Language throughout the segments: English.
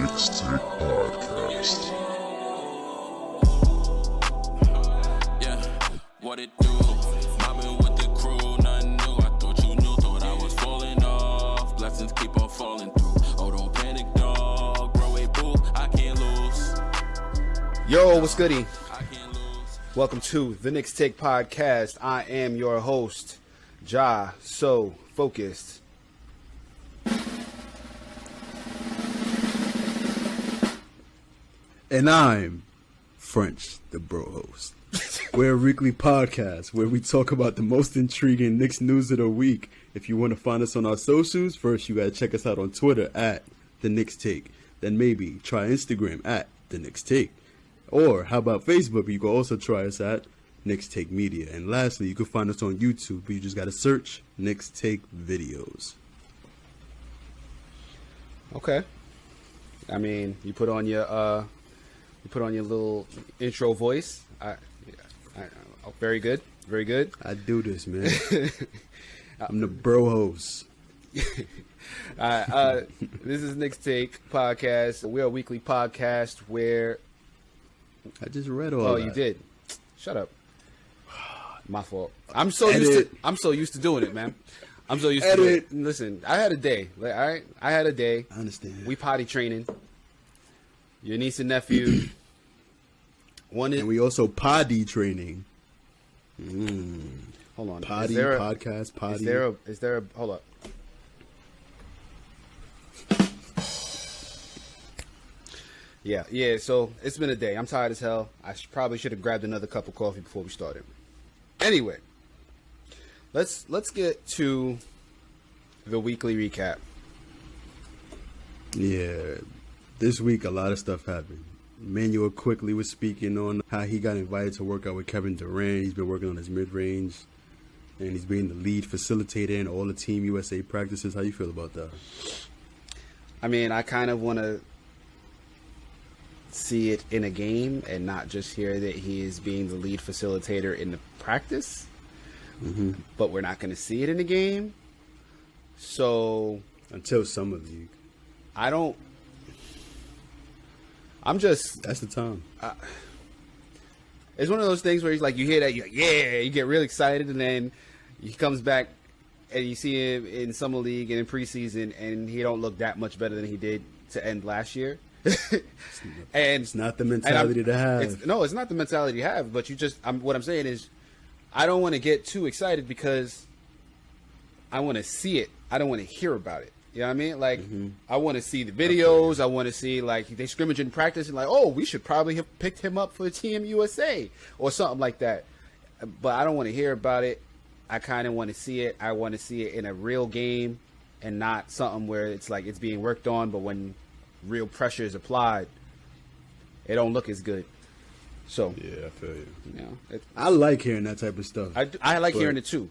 Knicks Take Podcast. Yeah, what it do? Mobbing with the crew, nothing new. I thought you knew, thought I was falling off. Blessings keep on falling through. Oh, don't panic, dog. Bro, a boo, I can't lose. Yo, what's goody? I can't lose. Welcome to the Knicks Take Podcast. I am your host, Ja So Focused. And I'm French, the bro host. We're a weekly podcast where we talk about the most intriguing Knicks news of the week. If you want to find us on our socials, first you got to check us out on Twitter at The Knicks Take. Then maybe try Instagram at The Knicks Take. Or how about Facebook? You can also try us at Knicks Take Media. And lastly, you can find us on YouTube, but you just got to search Knicks Take Videos. Okay. I mean, you put on your little intro voice. Very good. Very good. I do this, man. I'm the bro host. This is Knicks Take Podcast. We're a weekly podcast where... I just read all Oh, that. you did. Shut up. My fault. I'm so used to doing it, man. I'm so used to Edit. it. Listen, I had a day. All right, I had a day. I understand. We potty training. Your niece and nephew. And we also potty training. Hold on. Potty, Is there a- podcast, potty. Is there a hold up. Yeah, so it's been a day. I'm tired as hell. I probably should have grabbed another cup of coffee before we started. Anyway, let's get to the weekly recap. Yeah, this week a lot of stuff happened. Manuel quickly was speaking on how he got invited to work out with Kevin Durant. He's been working on his mid-range, and he's being the lead facilitator in all the Team USA practices. How you feel about that? I mean, I kind of want to see it in a game and not just hear that he is being the lead facilitator in the practice. Mm-hmm. But we're not going to see it in the game. So Until Summer League. That's the time. It's one of those things where he's like, you hear that, you're like, yeah, you get really excited, and then he comes back and you see him in Summer League and in preseason, and he don't look that much better than he did to end last year. And It's not the mentality to have. It's not the mentality you have, but what I'm saying is, I don't want to get too excited because I want to see it. I don't want to hear about it. You know what I mean? Like, I want to see the videos. I want to see, like, they scrimmage in practice and, like, oh, we should probably have picked him up for Team USA or something like that. But I don't want to hear about it. I kind of want to see it. I want to see it in a real game and not something where it's like it's being worked on, but when real pressure is applied, it don't look as good. So, Yeah, I feel you. you know, I like hearing that type of stuff. I like But- hearing it too.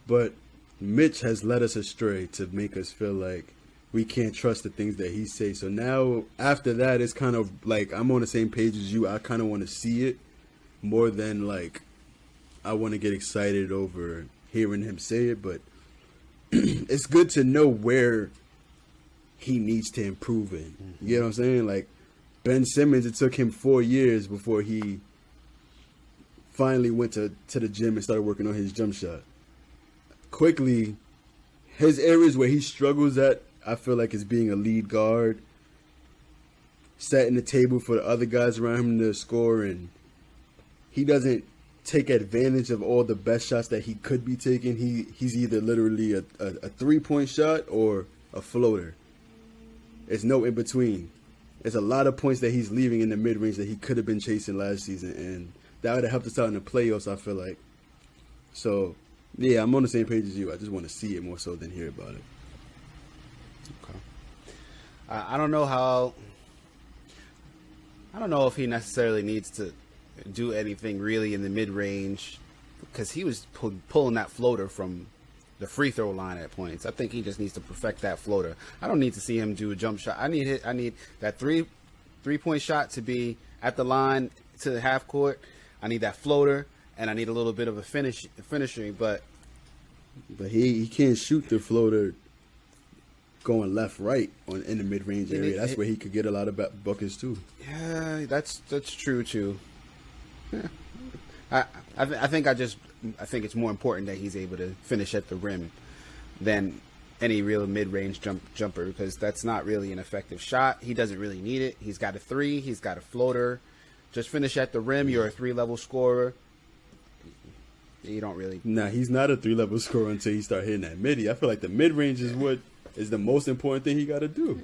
But Mitch has led us astray to make us feel like we can't trust the things that he says. So now, after that, it's kind of like I'm on the same page as you. I kind of want to see it more than, like, I want to get excited over hearing him say it. But it's good to know where he needs to improve in. You know what I'm saying? Like, Ben Simmons, it took him 4 years before he finally went to the gym and started working on his jump shot. Quickly, his areas where he struggles at, I feel like, is being a lead guard, setting the table for the other guys around him to score, and he doesn't take advantage of all the best shots that he could be taking. He's either literally a 3-point shot or a floater. There's no in between. There's a lot of points that he's leaving in the mid-range that he could have been chasing last season, and that would have helped us out in the playoffs, I feel like. So, yeah, I'm on the same page as you. I just want to see it more so than hear about it. Okay. I don't know if he necessarily needs to do anything really in the mid-range, because he was pulling that floater from the free throw line at points. I think he just needs to perfect that floater. I don't need to see him do a jump shot. I need that three-point shot to be at the line to the half court. I need that floater, and I need a little bit of a finishing. But he can't shoot the floater going left, right in the mid range area. That's where he could get a lot of buckets too. Yeah, that's true too. Yeah. I think it's more important that he's able to finish at the rim than any real mid-range jumper, because that's not really an effective shot. He doesn't really need it. He's got a three. He's got a floater. Just finish at the rim. You're a 3-level scorer. You don't really. Nah, he's not a 3-level scorer until he start hitting that midi. I feel like the mid-range is what is the most important thing he got to do.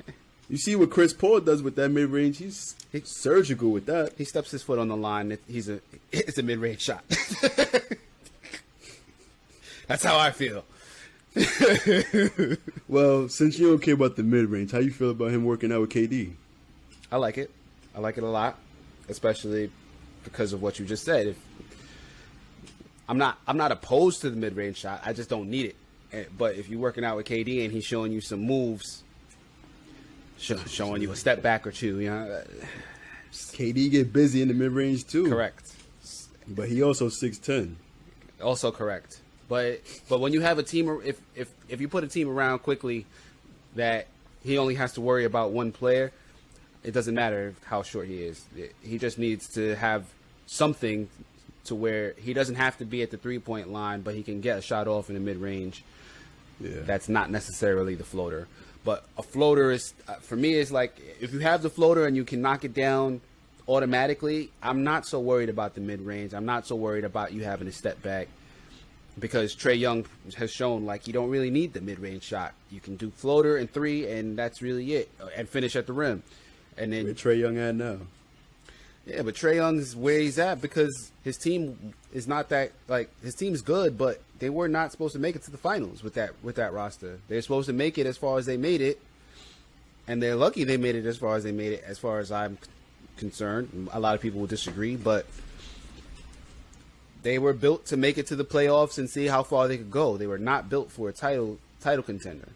You see what Chris Paul does with that mid-range. He's surgical with that. He steps his foot on the line. It's a mid-range shot. That's how I feel. Well, since you don't care about the mid-range, how you feel about him working out with KD? I like it. I like it a lot, especially because of what you just said. If I'm not opposed to the mid-range shot, I just don't need it. But if you're working out with KD and he's showing you some moves, showing you a step back or two, KD get busy in the mid-range too. Correct. But he also 6'10". Also correct. But when you have a team, if you put a team around quickly that he only has to worry about one player, it doesn't matter how short he is. He just needs to have something to where he doesn't have to be at the 3-point line, but he can get a shot off in the mid-range. Yeah. That's not necessarily the floater. But a floater is, for me, is like, if you have the floater and you can knock it down automatically, I'm not so worried about the mid-range. I'm not so worried about you having to step back, because Trae Young has shown, like, you don't really need the mid-range shot. You can do floater and three, and that's really it, and finish at the rim. And then where Trae Young at now? Yeah, but Trae Young is where he's at because his team is not that, like, his team's good, but they were not supposed to make it to the finals with that roster. They're supposed to make it as far as they made it, and they're lucky they made it as far as they made it, as far as I'm concerned. A lot of people will disagree, but they were built to make it to the playoffs and see how far they could go. They were not built for a title contender.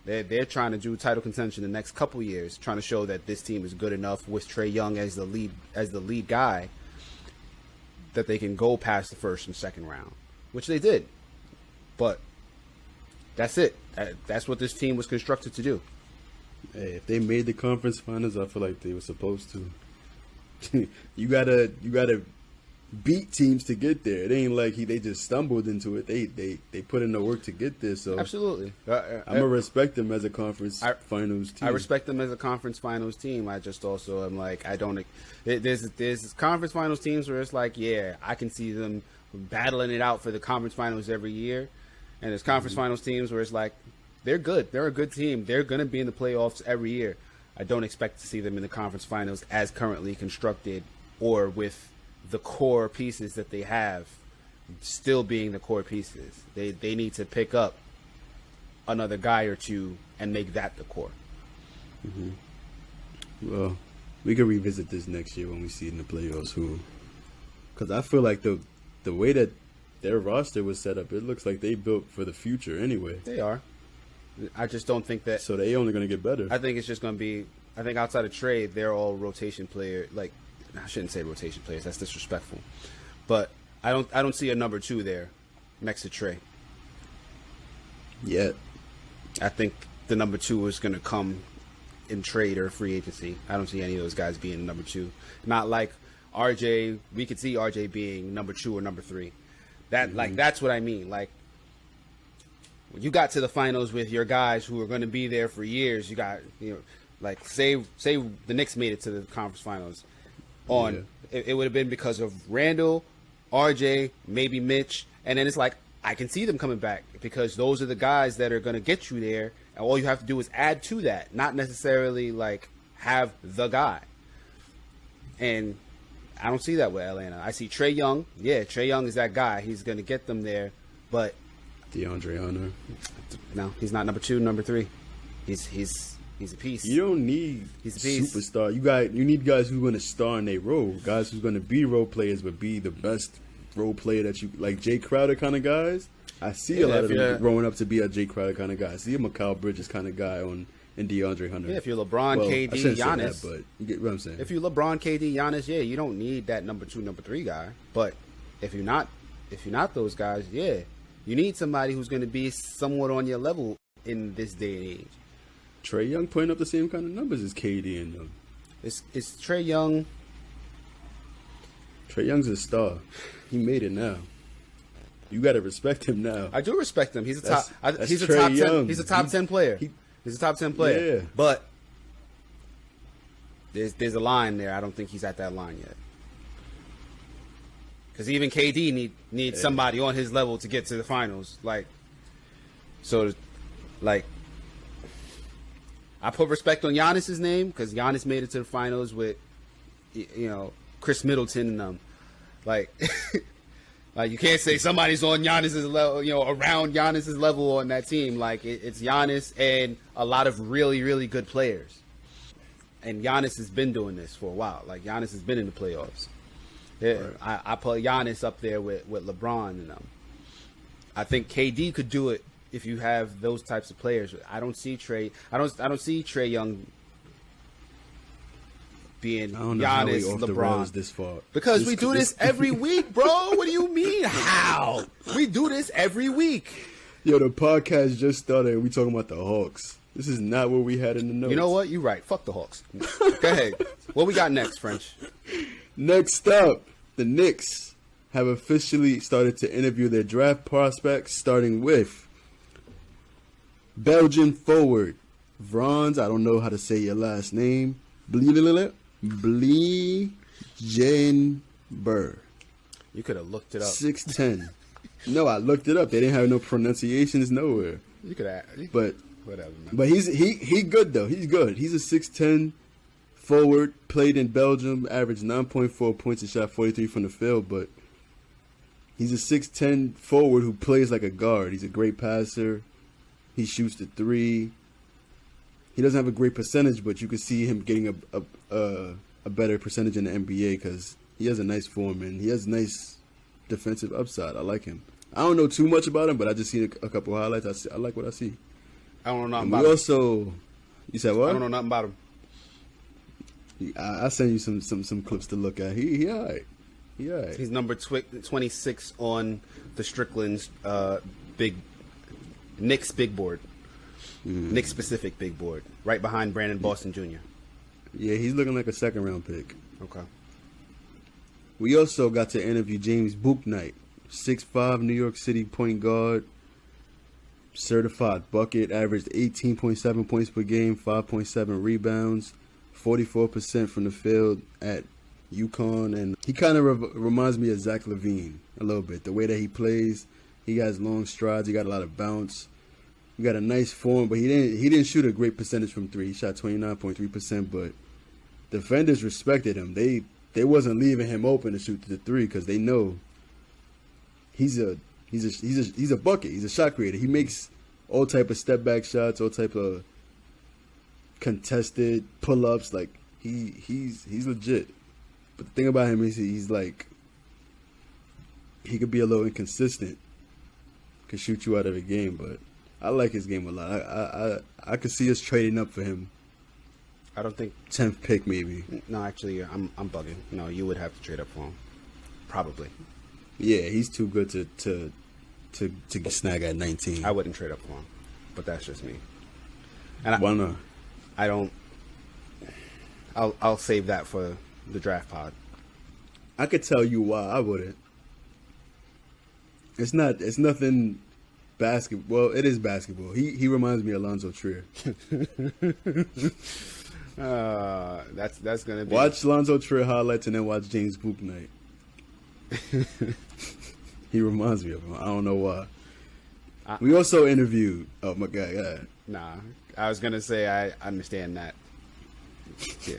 They're trying to do title contention the next couple years, trying to show that this team is good enough with Trae Young as the lead guy, that they can go past the first and second round, which they did. But that's it. That's what this team was constructed to do. Hey, if they made the conference finals, I feel like they were supposed to. You gotta beat teams to get there. It ain't like they just stumbled into it. They put in the work to get there. So absolutely, I'm gonna respect them as a conference finals team. I respect them as a conference finals team. I just also am like, I don't. There's conference finals teams where it's like, yeah, I can see them battling it out for the conference finals every year, and there's conference finals teams where it's like, they're good. They're a good team. They're gonna be in the playoffs every year. I don't expect to see them in the conference finals as currently constructed, or with the core pieces that they have still being the core pieces. They need to pick up another guy or two and make that the core. Well, we can revisit this next year when we see it in the playoffs. Because I feel like the way that their roster was set up, it looks like they built for the future anyway. They are. I just don't think that. So they only going to get better. I think it's just going to be. I think outside of trade, they're all rotation player. Like, I shouldn't say rotation players. That's disrespectful. But I don't see a number 2 there next to Trae. Yet. I think the number 2 is going to come in trade or free agency. I don't see any of those guys being number 2. Not like RJ. We could see RJ being number 2 or number 3. Like, that's what I mean. Like, when you got to the finals with your guys who are going to be there for years, you got, like, say the Knicks made it to the conference finals. It would have been because of Randall, RJ, maybe Mitch, and then it's like, I can see them coming back because those are the guys that are going to get you there, and all you have to do is add to that, not necessarily like have the guy. And I don't see that with Atlanta. I see Trae Young. Yeah, Trae Young is that guy. He's going to get them there, but DeAndre Hunter. No, he's not number 2, number 3. He's a piece. You don't need he's a piece. Superstar. You need guys who are going to star in their role. Guys who's going to be role players, but be the best role player that you like. Jay Crowder kind of guys. I see a lot of them growing up to be a Jay Crowder kind of guy. I see a Mikal Bridges kind of guy in DeAndre Hunter. Yeah, if you're LeBron, KD, Giannis, but you get what I'm saying. If you're LeBron, KD, Giannis, yeah, you don't need that number 2, number 3 guy. But if you're not those guys, yeah, you need somebody who's going to be somewhat on your level in this day and age. Trae Young putting up the same kind of numbers as KD and them. It's Trae Young. Trae Young's a star. He made it now. You got to respect him now. I do respect him. He's a That's- top. that's He's a Trae top 10. Young. He's a top 10 player. He's a top 10 player. Yeah. But there's a line there. I don't think he's at that line yet. Because even KD needs somebody on his level to get to the finals. I put respect on Giannis's name because Giannis made it to the finals with, Chris Middleton and them. Like you can't say somebody's on Giannis's level, around Giannis's level on that team. Like it's Giannis and a lot of really, really good players. And Giannis has been doing this for a while. Like Giannis has been in the playoffs. Yeah, right. I put Giannis up there with LeBron and them. I think KD could do it if you have those types of players. I don't see Trae Young being I don't know how Giannis, we off the LeBron rails this far. because we do this every week, bro. What do you mean? How? We do this every week. Yo, the podcast just started. We talking about the Hawks. This is not what we had in the notes. You know what? You're right. Fuck the Hawks. Go ahead. What we got next, French? Next up, the Knicks have officially started to interview their draft prospects, starting with Belgian forward Vrans. I don't know how to say your last name. Blijenber. You could have looked it up. 6'10". No, I looked it up. They didn't have no pronunciations nowhere. You could have. But whatever, man. But he good though. He's good. He's a 6'10" forward. Played in Belgium. Averaged 9.4 points and shot 43 from the field. But he's a 6'10" forward who plays like a guard. He's a great passer. He shoots the three. He doesn't have a great percentage, but you can see him getting a better percentage in the NBA because he has a nice form and he has nice defensive upside. I like him. I don't know too much about him, but I just seen a couple highlights. I like what I see. I don't know nothing And about we him. also, you said what? I don't know nothing about him. I'll send you some clips to look at. He all right. He all right. He's number 26 on the Strickland's Knicks big board. Knicks specific big board. Right behind Brandon Boston Jr. Yeah, he's looking like a second round pick. Okay. We also got to interview James Bouknight, 6'5" New York City point guard, certified bucket, averaged 18.7 points per game, 5.7 rebounds, 44% from the field at UConn, and he kind of reminds me of Zach LaVine a little bit. The way that he plays, he has long strides, he got a lot of bounce. He got a nice form, but he didn't shoot a great percentage from three. He shot 29.3%, but defenders respected him. They wasn't leaving him open to shoot the three because they know he's a bucket. He's a shot creator. He makes all type of step back shots, all type of contested pull ups. Like he's legit. But the thing about him is he's like he could be a little inconsistent. Could shoot you out of the game, but I like his game a lot. I could see us trading up for him. I don't think 10th pick maybe. No, actually, I'm bugging. No, you would have to trade up for him. Probably. Yeah, he's too good to snag at 19. I wouldn't trade up for him, but that's just me. And Why not? I don't. I'll save that for the draft pod. I could tell you why I wouldn't. It's nothing basketball. Well, it is basketball. He reminds me of Alonzo Trier. That's gonna be. Watch Alonzo Trier highlights and then watch James Bouknight. He reminds me of him. I don't know why. We also interviewed. Oh my God! Yeah. Nah, I was gonna say I understand that. Yeah,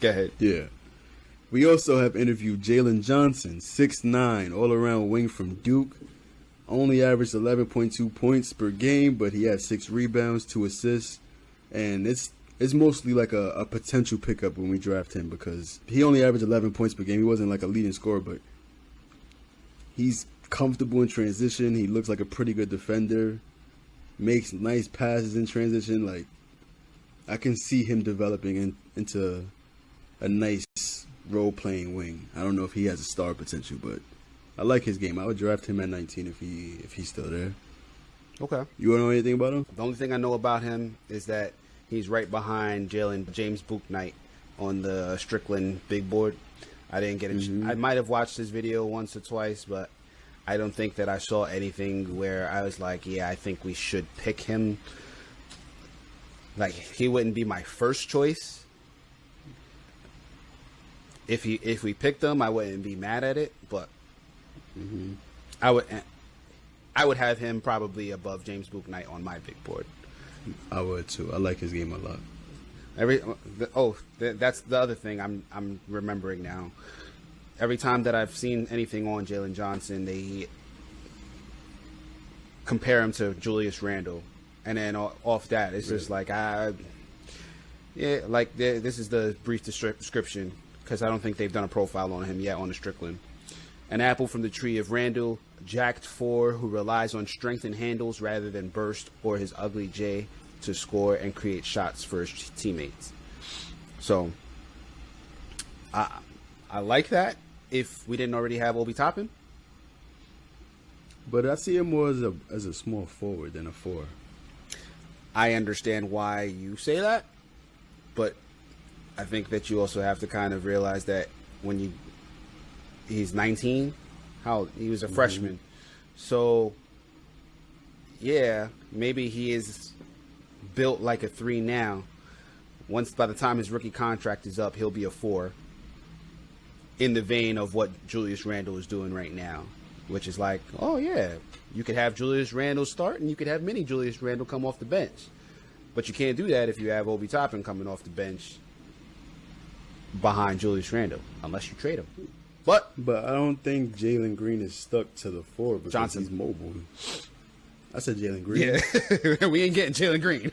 go ahead. Yeah. We also have interviewed Jalen Johnson, 6'9", all-around wing from Duke. Only averaged 11.2 points per game, but he had 6 rebounds, 2 assists, and it's mostly like a potential pickup when we draft him because he only averaged 11 points per game. He wasn't like a leading scorer, but he's comfortable in transition. He looks like a pretty good defender, makes nice passes in transition. Like I can see him developing into a nice role-playing wing. I don't know if he has a star potential, but I like his game. I would draft him at 19 if he's still there. Okay. You want to know anything about him? The only thing I know about him is that He's right behind James Bouknight on the Strickland big board. I didn't get it. I might have watched his video once or twice, but I don't think that I saw anything where I was like, yeah, I think we should pick him. Like, he wouldn't be my first choice. If we picked him, I wouldn't be mad at it, but I would have him probably above James Bouknight on my big board. I would too. I like his game a lot. That's the other thing I'm remembering now. Every time that I've seen anything on Jalen Johnson, they compare him to Julius Randle, and then off that, it's just like this is the brief description, because I don't think they've done a profile on him yet on the Strickland. An apple from the tree of Randle, jacked 4, who relies on strength and handles rather than burst or his ugly J to score and create shots for his teammates. So, I like that if we didn't already have Obi Toppin. But I see him more as a small forward than a 4. I understand why you say that, but I think that you also have to kind of realize that when he's 19, he was a freshman. So, yeah, maybe he is built like a 3 now. By the time his rookie contract is up, he'll be a 4. In the vein of what Julius Randle is doing right now, which is like, oh yeah, you could have Julius Randle start and you could have mini Julius Randle come off the bench. But you can't do that if you have Obi Toppin coming off the bench behind Julius Randle, unless you trade him. But I don't think Jalen Green is stuck to the 4 because Johnson. He's mobile. I said Jalen Green. Yeah, we ain't getting Jalen Green.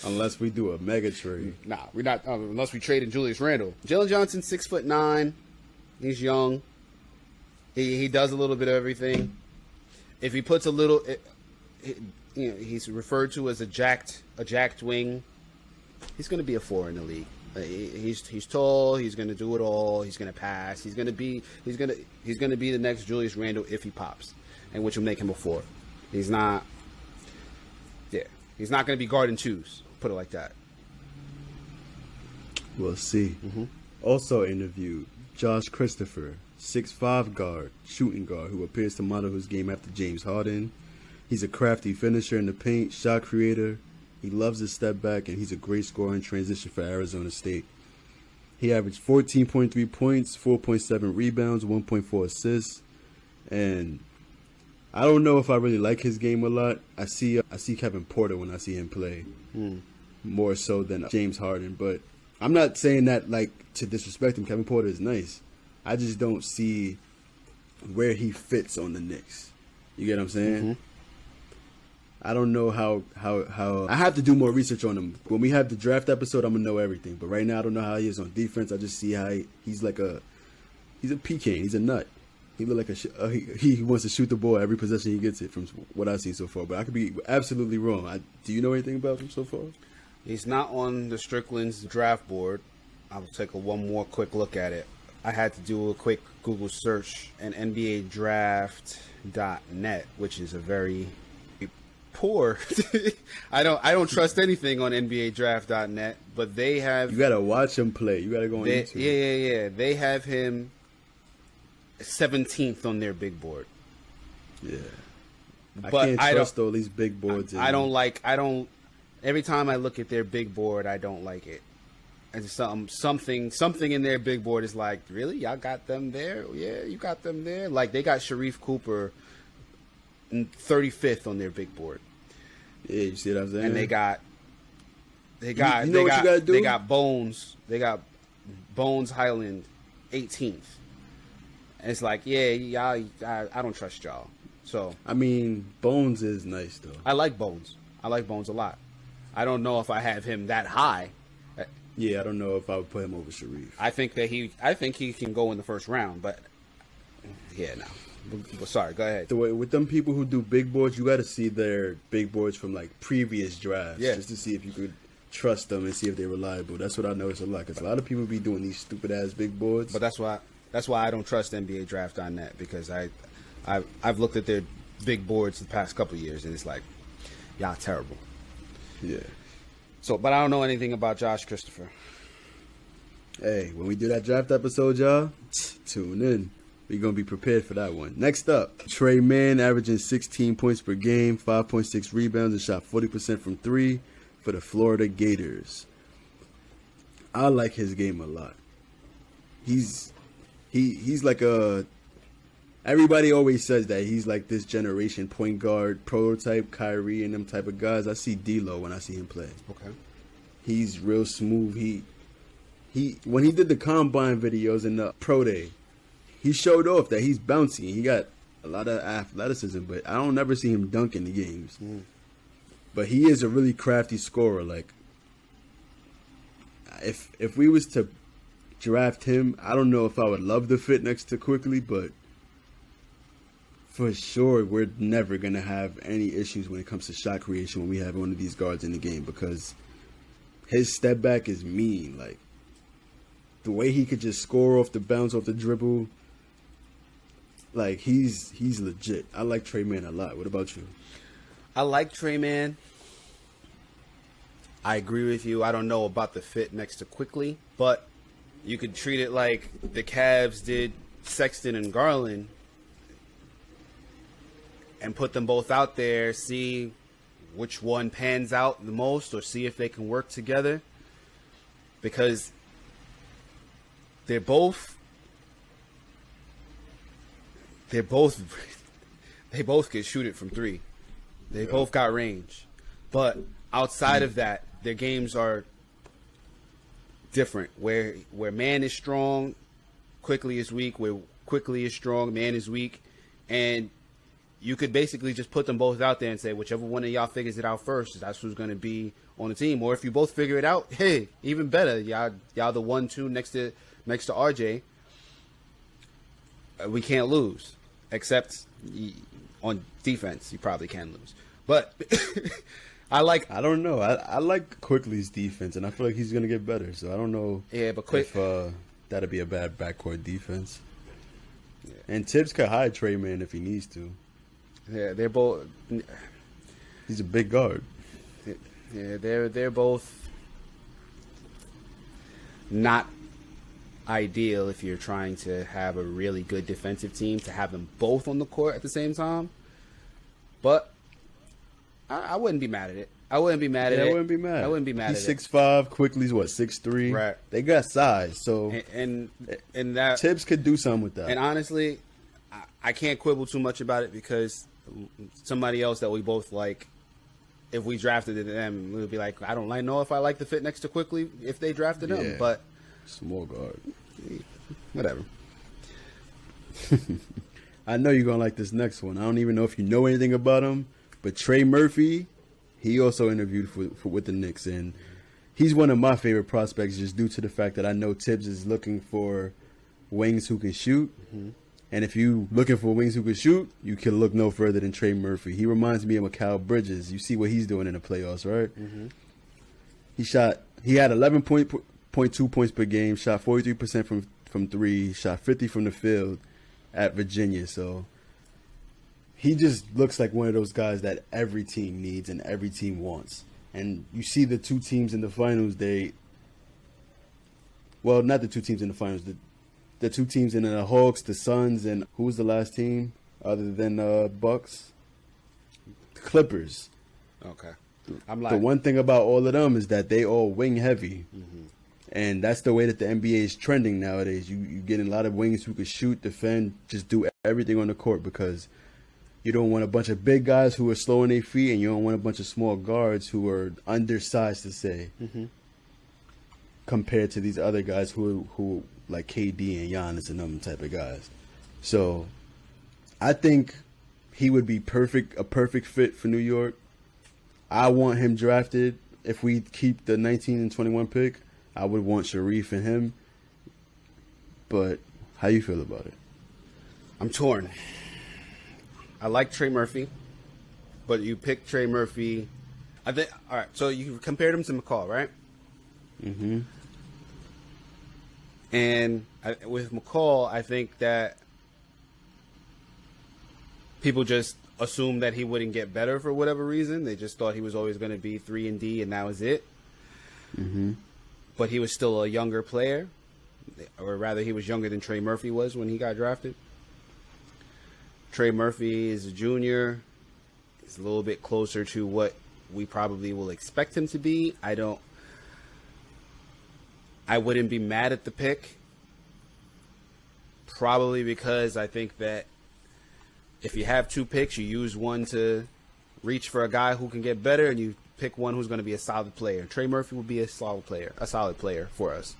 Unless we do a mega trade. Nah, we're not, unless we trade in Julius Randle. Jalen Johnson, 6'9". He's young. He does a little bit of everything. If he puts a little, he's referred to as a jacked wing. He's going to be a 4 in the league. He's tall. He's going to do it all. He's going to pass. He's going to be the next Julius Randle if he pops, and which will make him a 4. He's not. Yeah, he's not going to be guard and choose. Put it like that. We'll see. Also interviewed Josh Christopher, 6'5" guard, shooting guard, who appears to model his game after James Harden. He's a crafty finisher in the paint, shot creator. He loves his step back, and he's a great scorer in transition for Arizona State. He averaged 14.3 points, 4.7 rebounds, 1.4 assists, and I don't know if I really like his game a lot. I see Kevin Porter when I see him play, more so than James Harden. But I'm not saying that like to disrespect him. Kevin Porter is nice. I just don't see where he fits on the Knicks. You get what I'm saying? I don't know how I have to do more research on him. When we have the draft episode, I'm gonna know everything. But right now, I don't know how he is on defense. I just see how he's a pecan. He's a nut. He look like he wants to shoot the ball every possession he gets it, from what I've seen so far. But I could be absolutely wrong. Do you know anything about him so far? He's not on the Strickland's draft board. I'll take one more quick look at it. I had to do a quick Google search, and NBA Draft.net, which is a very poor. I don't trust anything on NBA Draft.net, but they have. You gotta watch him play. You gotta go on YouTube. Yeah. They have him 17th on their big board. Yeah, But I can't trust all these big boards. Every time I look at their big board, I don't like it. And something in their big board is like, really? Y'all got them there? Yeah, you got them there. Like, they got Sharif Cooper 35th on their big board. Yeah, you see what I'm saying? And they got you know what you gotta do? They got Bones Highland 18th. And it's like, yeah, y'all, I don't trust y'all. So I mean, Bones is nice though. I like Bones. I like Bones a lot. I don't know if I have him that high. Yeah, I don't know if I would put him over Sharif. I think he can go in the first round, but yeah, no. Sorry, go ahead. With them people who do big boards, you got to see their big boards from like previous drafts, just to see if you could trust them and see if they're reliable. That's what I notice a lot, because a lot of people be doing these stupid ass big boards. But that's why I don't trust NBA Draft.net, because I've looked at their big boards the past couple of years, and it's like, y'all terrible. Yeah. So, but I don't know anything about Josh Christopher. Hey, when we do that draft episode, y'all, tune in. We're going to be prepared for that one. Next up, Trey Mann averaging 16 points per game, 5.6 rebounds, and shot 40% from three for the Florida Gators. I like his game a lot. He's like everybody always says that he's like this generation point guard prototype, Kyrie and them type of guys. I see D'Lo when I see him play. Okay. He's real smooth. He when he did the combine videos in the pro day, he showed off that he's bouncy. He got a lot of athleticism, but I don't never see him dunk in the games. But he is a really crafty scorer. Like, if we was to draft him, I don't know if I would love the fit next to Quickly, but for sure we're never gonna have any issues when it comes to shot creation when we have one of these guards in the game, because his step back is mean. Like, the way he could just score off the bounce, off the dribble, like he's legit. I like Trey Mann a lot. What about you? I like Trey Mann. I agree with you. I don't know about the fit next to Quickly, but you could treat it like the Cavs did Sexton and Garland and put them both out there, see which one pans out the most, or see if they can work together, because they both could shoot it from three. They both got range. But outside of that, their games are different. Where Mann is strong, Quickly is weak. Where Quickly is strong, Mann is weak. And you could basically just put them both out there and say, whichever one of y'all figures it out first, that's who's going to be on the team. Or if you both figure it out, hey, even better. Y'all the 1-2 next to RJ. We can't lose. Except on defense, you probably can lose. But I don't know. I like Quickly's defense, and I feel like he's going to get better. So I don't know if that'd be a bad backcourt defense. Yeah. And Tibbs could hide Trey Mann if he needs to. Yeah, they're both. He's a big guard. Yeah, they're both not ideal if you're trying to have a really good defensive team, to have them both on the court at the same time. But I wouldn't be mad at it. I wouldn't be mad at it. I wouldn't be mad. He's at 6'5", Quickly's 6'3". Right. They got size, so and that Tibbs could do something with that. And honestly, I can't quibble too much about it, because somebody else that we both like, if we drafted them, we would be like, I don't know if I like the fit next to Quickly if they drafted him, but small guard, whatever. I know you're gonna like this next one. I don't even know if you know anything about him, but Trey Murphy, he also interviewed with the Knicks, and he's one of my favorite prospects just due to the fact that I know Tibbs is looking for wings who can shoot. Mm-hmm. And if you looking for wings who can shoot, you can look no further than Trey Murphy. He reminds me of Mikal Bridges. You see what he's doing in the playoffs, right? Mm-hmm. He had 11.2 points per game, shot 43% from three, shot 50 from the field at Virginia. So he just looks like one of those guys that every team needs and every team wants. And you see the two teams in the finals, not the two teams in the finals, the two teams in the Hawks, the Suns, and who was the last team other than Bucks? The Clippers. Okay. The one thing about all of them is that they all wing heavy. Mm-hmm. And that's the way that the NBA is trending nowadays. You getting a lot of wings who can shoot, defend, just do everything on the court, because you don't want a bunch of big guys who are slow on their feet, and you don't want a bunch of small guards who are undersized, to say, compared to these other guys who like KD and Giannis and them type of guys. So I think he would be a perfect fit for New York. I want him drafted. If we keep the 19 and 21 pick, I would want Sharif and him. But how you feel about it? I'm torn. I like Trey Murphy, but you picked Trey Murphy. I think. All right, so you compared him to McCall, right? Mm-hmm. And with McCall, I think that people just assumed that he wouldn't get better for whatever reason. They just thought he was always going to be 3 and D, and that was it. but he was still a younger player, or rather, he was younger than Trey Murphy was when he got drafted. Trey Murphy is a junior. He's a little bit closer to what we probably will expect him to be. I wouldn't be mad at the pick. Probably because I think that if you have 2 picks, you use one to reach for a guy who can get better, and you pick one who's going to be a solid player. Trey Murphy will be a solid player for us.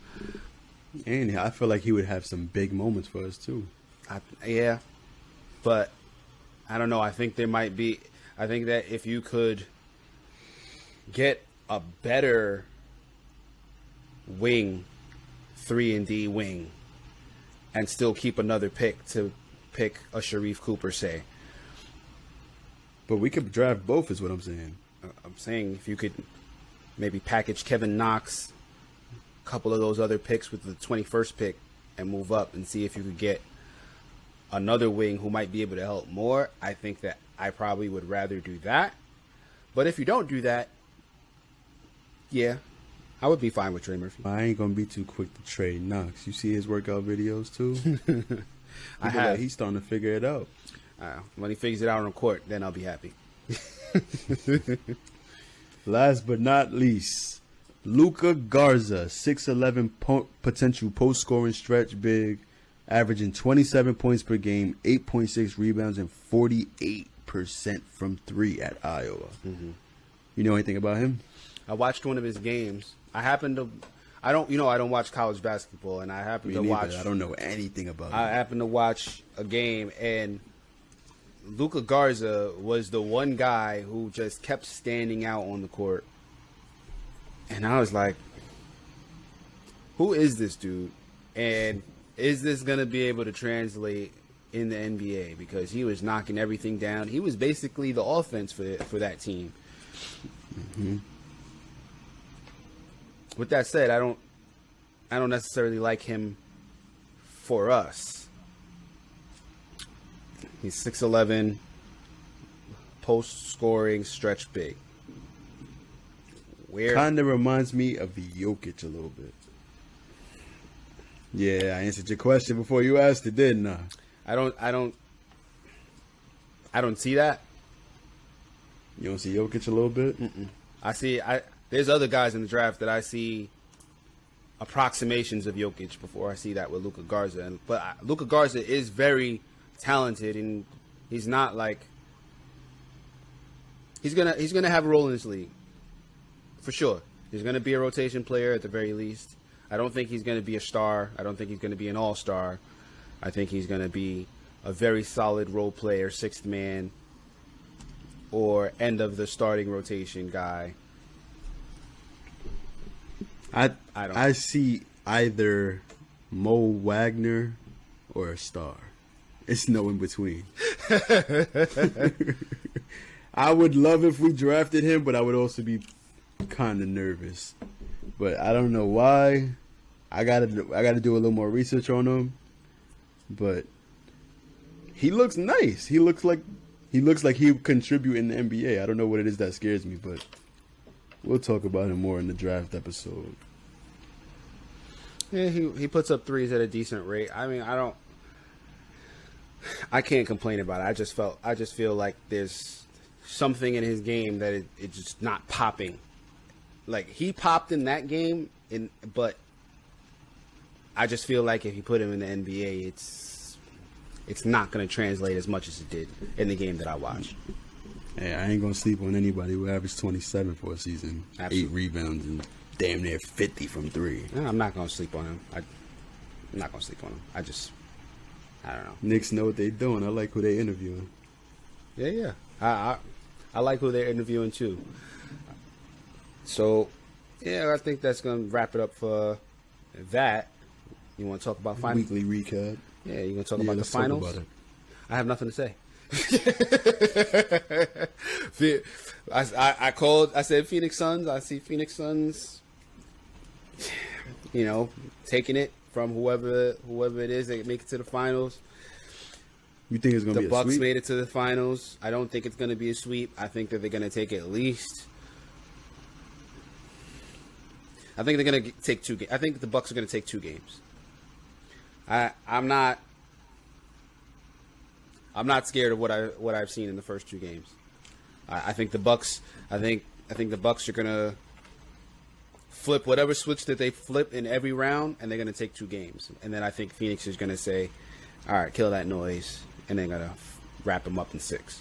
And I feel like he would have some big moments for us too. Yeah, but I don't know. I think that if you could get a better wing, 3-and-D wing, and still keep another pick to pick a Sharif Cooper, say. But we could draft both, is what I'm saying. I'm saying if you could maybe package Kevin Knox, a couple of those other picks with the 21st pick, and move up and see if you could get another wing who might be able to help more. I think that I probably would rather do that. But if you don't do that, yeah, I would be fine with Trey Murphy. I ain't gonna be too quick to trade Knox. You see his workout videos too? I have. Like he's starting to figure it out. When he figures it out on the court, then I'll be happy. Last but not least, Luka Garza, 6'11", potential post-scoring stretch big, averaging 27 points per game, 8.6 rebounds, and 48% from 3 at Iowa. Mm-hmm. You know anything about him? I watched one of his games. I don't watch college basketball, and I happened to watch. I don't know anything about him. I happened to watch a game, and Luka Garza was the one guy who just kept standing out on the court. And I was like, who is this dude? And is this going to be able to translate in the NBA? Because he was knocking everything down. He was basically the offense for that team. Mm-hmm. With that said, I don't necessarily like him for us. He's 6'11", post-scoring, stretch big. Kind of reminds me of Jokic a little bit. Yeah, I answered your question before you asked it, didn't I? I don't see that. You don't see Jokic a little bit? Mm-mm. There's other guys in the draft that I see approximations of Jokic before I see that with Luka Garza. But Luka Garza is very talented, and he's not like he's gonna have a role in this league for sure. He's gonna be a rotation player at the very least. I don't think he's gonna be a star. I don't think he's gonna be an all-star. I think he's gonna be a very solid role player, 6th man, or end of the starting rotation guy. I see either Mo Wagner or a star. It's no in between. I would love if we drafted him, but I would also be kind of nervous. But I don't know why. I gotta do a little more research on him. But he looks nice. He looks like he would contribute in the NBA. I don't know what it is that scares me, but we'll talk about him more in the draft episode. Yeah, he puts up threes at a decent rate. I mean, I can't complain about it. I just feel like there's something in his game that it's just not popping. Like, he popped in that game, but I just feel like if you put him in the NBA, it's not going to translate as much as it did in the game that I watched. Hey, I ain't going to sleep on anybody who averaged 27 for a season. Absolutely. 8 rebounds and damn near 50 from 3. No, I'm not going to sleep on him. I'm not going to sleep on him. I don't know. Knicks know what they're doing. I like who they interviewing. Yeah. I like who they're interviewing too. So, yeah, I think that's going to wrap it up for that. You want to talk about finals? Weekly recap. Yeah, you want to talk about the finals? Talk about it. I have nothing to say. I said Phoenix Suns. I see Phoenix Suns, taking it from whoever it is that make it to the finals. You think it's going to be a sweep? The Bucks made it to the finals. I don't think it's going to be a sweep. I think that they're going to take at least I think they're gonna take 2 games. I think the Bucks are gonna take 2 games. I'm not scared of what I've seen in the first 2 games. I think the Bucks. I think the Bucks are gonna flip whatever switch that they flip in every round, and they're gonna take 2 games. And then I think Phoenix is gonna say, "All right, kill that noise," and they're gonna wrap them up in 6.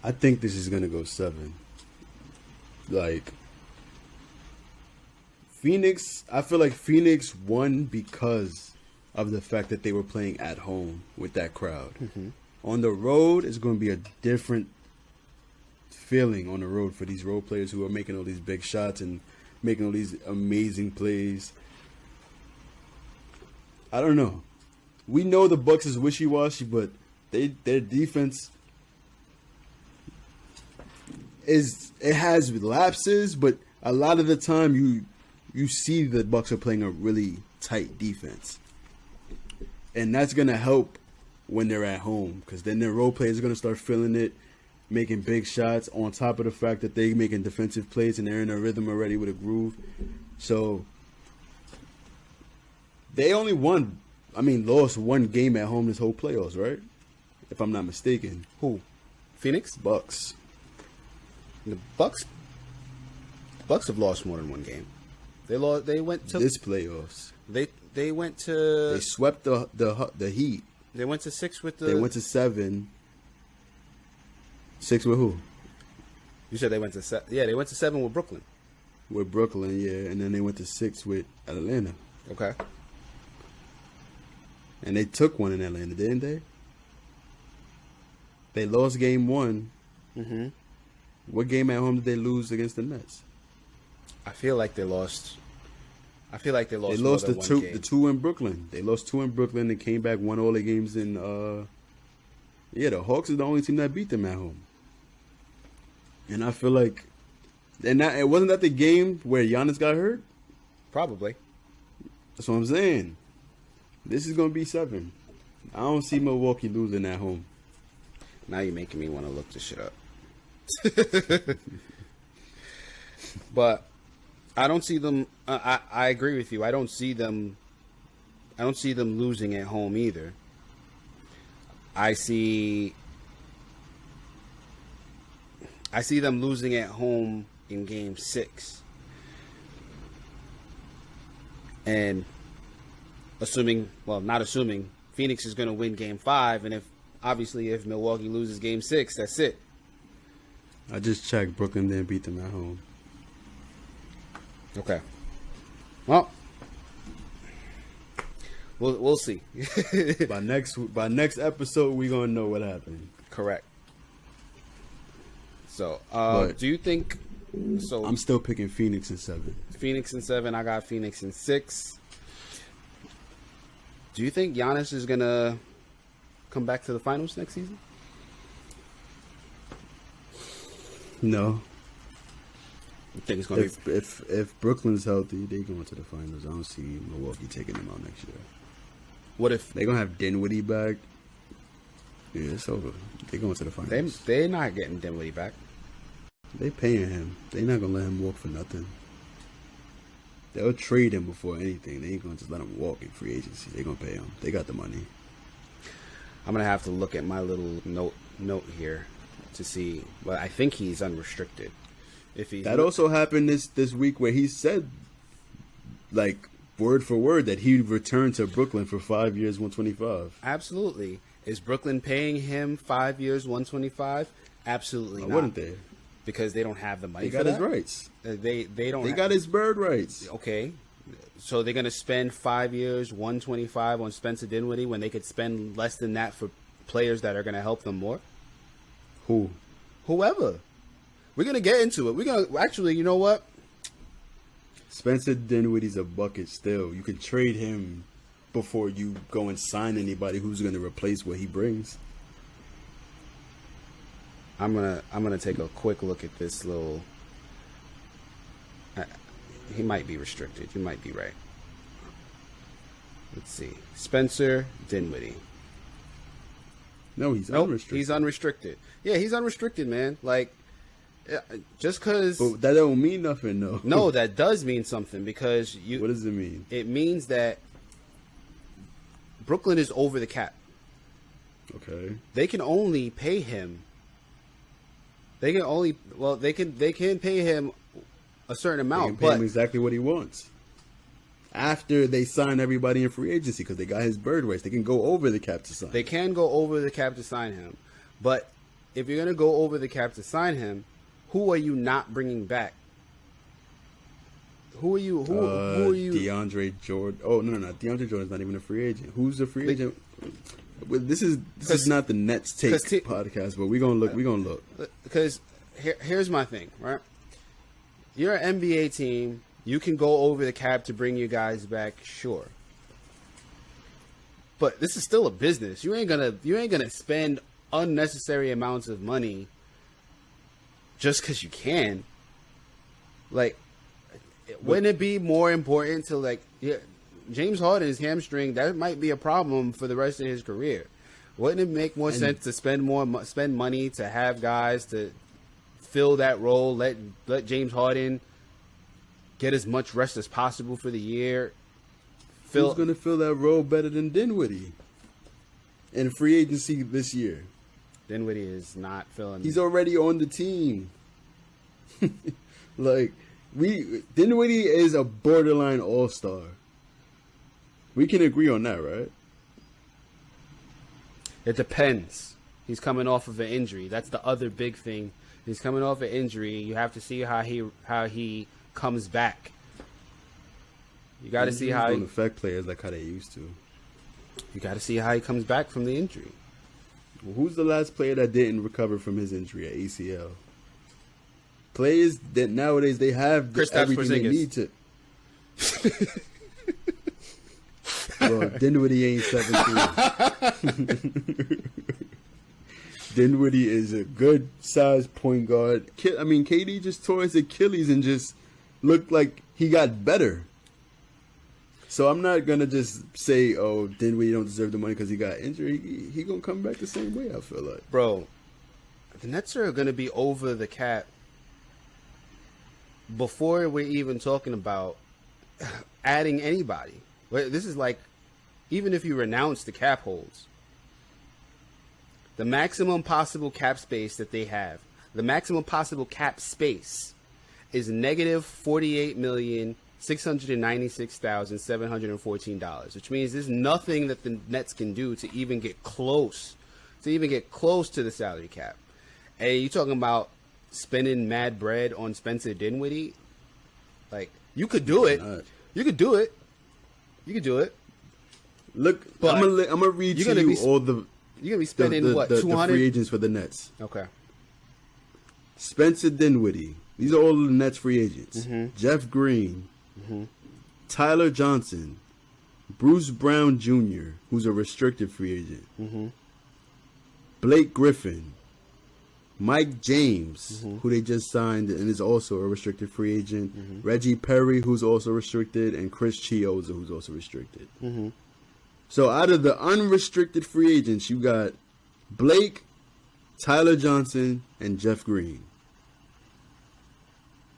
I think this is gonna go 7. Like Phoenix, I feel like Phoenix won because of the fact that they were playing at home with that crowd. Mm-hmm. On the road, it's going to be a different feeling on the road for these role players who are making all these big shots and making all these amazing plays. I don't know. We know the Bucks is wishy-washy, but their defense has lapses, but a lot of the time you see the Bucks are playing a really tight defense, and that's gonna help when they're at home, because then their role players are gonna start feeling it, making big shots. On top of the fact that they making defensive plays and they're in a rhythm already with a groove, so they only lost 1 game at home this whole playoffs, right? If I'm not mistaken. Who? Phoenix? Bucks. The Bucks have lost more than 1 game. They went to This playoffs. They went to. They swept the Heat. They went to 6 with the. They went to 7. 6 with who? You said they went to 7. Yeah, they went to 7 with Brooklyn. With Brooklyn, yeah, and then they went to 6 with Atlanta. Okay. And they took 1 in Atlanta, didn't they? They lost game 1. Mm-hmm. What game at home did they lose against the Nets? I feel like they lost. They lost They more lost than one game. the 2 in Brooklyn. They lost 2 in Brooklyn and came back, won all the games in. The Hawks is the only team that beat them at home. And I feel like, it wasn't that the game where Giannis got hurt. Probably. That's what I'm saying. This is gonna be 7. I don't see Milwaukee losing at home. Now you're making me want to look this shit up. But I don't see them. I agree with you. I don't see them losing at home either. I see them losing at home in game 6. And not assuming, Phoenix is going to win game 5. And if Milwaukee loses game 6, that's it. I just checked. Brooklyn didn't beat them at home. Okay. Well, we'll see. By next episode, we're gonna know what happened. Correct. So, But do you think? So I'm still picking Phoenix in 7. Phoenix in 7. I got Phoenix in 6. Do you think Giannis is gonna come back to the finals next season? No. You think it's gonna be? If Brooklyn's healthy, they going to the finals. I don't see Milwaukee taking them out next year. What if They gonna have Dinwiddie back? Yeah, it's over. They going to the finals. they're not getting Dinwiddie back? They paying him. They not gonna let him walk for nothing. They'll trade him before anything. They ain't gonna just let him walk in free agency. They gonna pay him. They got the money. I'm gonna have to look at my little note here to see. But I think he's unrestricted. If he That also happened this week where he said, like, word for word, that he returned to Brooklyn for 5 years, 125. Absolutely. Is Brooklyn paying him 5 years, 125? Absolutely Why not. wouldn't they? Because they don't have the money. They got for his that. rights. They don't. They got his bird rights. Okay, so they're gonna spend 5 years, 125 on Spencer Dinwiddie when they could spend less than that for players that are gonna help them more. Who? Whoever. We're gonna get into it. We're gonna actually. You know what? Spencer Dinwiddie's a bucket still. You can trade him before you go and sign anybody who's going to replace what he brings. I'm gonna take a quick look at this little. He might be restricted. You might be right. Let's see. Spencer Dinwiddie. No, he's Nope, unrestricted. he's unrestricted. Yeah, he's unrestricted, man. Like, Just because. But that don't mean nothing, though. No, that does mean something because you. What does it mean? It means that Brooklyn is over the cap. Okay. They can only pay him. They can pay him a certain They amount, can pay him but exactly what he wants. After they sign everybody in free agency, because they got his bird rights, they can go over the cap to sign. they can go over the cap to sign him. But if you're gonna go over the cap to sign him, who are you not bringing back? Who are you? Who are you? DeAndre Jordan. Oh no! DeAndre Jordan's not even a free agent. Who's a free agent? Well, this is not the Nets take podcast, but we're gonna look. Because here's my thing, right? You're an NBA team. You can go over the cap to bring you guys back, sure. But this is still a business. You ain't gonna spend unnecessary amounts of money just because you can. Like, wouldn't it be more important to James Harden's hamstring? That might be a problem for the rest of his career. Wouldn't it make more sense to spend money to have guys to fill that role? Let James Harden get as much rest as possible for the year. Who's going to fill that role better than Dinwiddie in free agency this year? Dinwiddie is not filling. He's already on the team. Dinwiddie is a borderline all-star. We can agree on that, right? It depends. He's coming off of an injury. That's the other big thing. He's coming off an injury. You have to see how he comes back. You got to see how it affect players like how they used to. You got to see how he comes back from the injury. Well, who's the last player that didn't recover from his injury at ACL? Players that nowadays they have everything they need to. Bro, Dinwiddie ain't 17. Dinwiddie is a good sized point guard. KD just tore his Achilles and just looked like he got better. So I'm not gonna just say, "Oh, Dinwiddie don't deserve the money because he got injured." He gonna come back the same way. I feel like, bro, the Nets are gonna be over the cap before we're even talking about adding anybody. This is like, even if you renounce the cap holds, the maximum possible cap space that they have, the maximum possible cap space is negative $48,696,714, which means there's nothing that the Nets can do to even get close to the salary cap. And you talking about spending mad bread on Spencer Dinwiddie? Like, you could do it. You could do it. Look, but I'm gonna read to you all the. You're gonna be spending what, 200? The free agents for the Nets. Okay. Spencer Dinwiddie. These are all the Nets free agents. Mm-hmm. Jeff Green, Tyler Johnson, Bruce Brown Jr., who's a restricted free agent, Blake Griffin, Mike James, who they just signed and is also a restricted free agent, Reggie Perry, who's also restricted, and Chris Chioza, who's also restricted. So out of the unrestricted free agents, you got Blake, Tyler Johnson, and Jeff Green.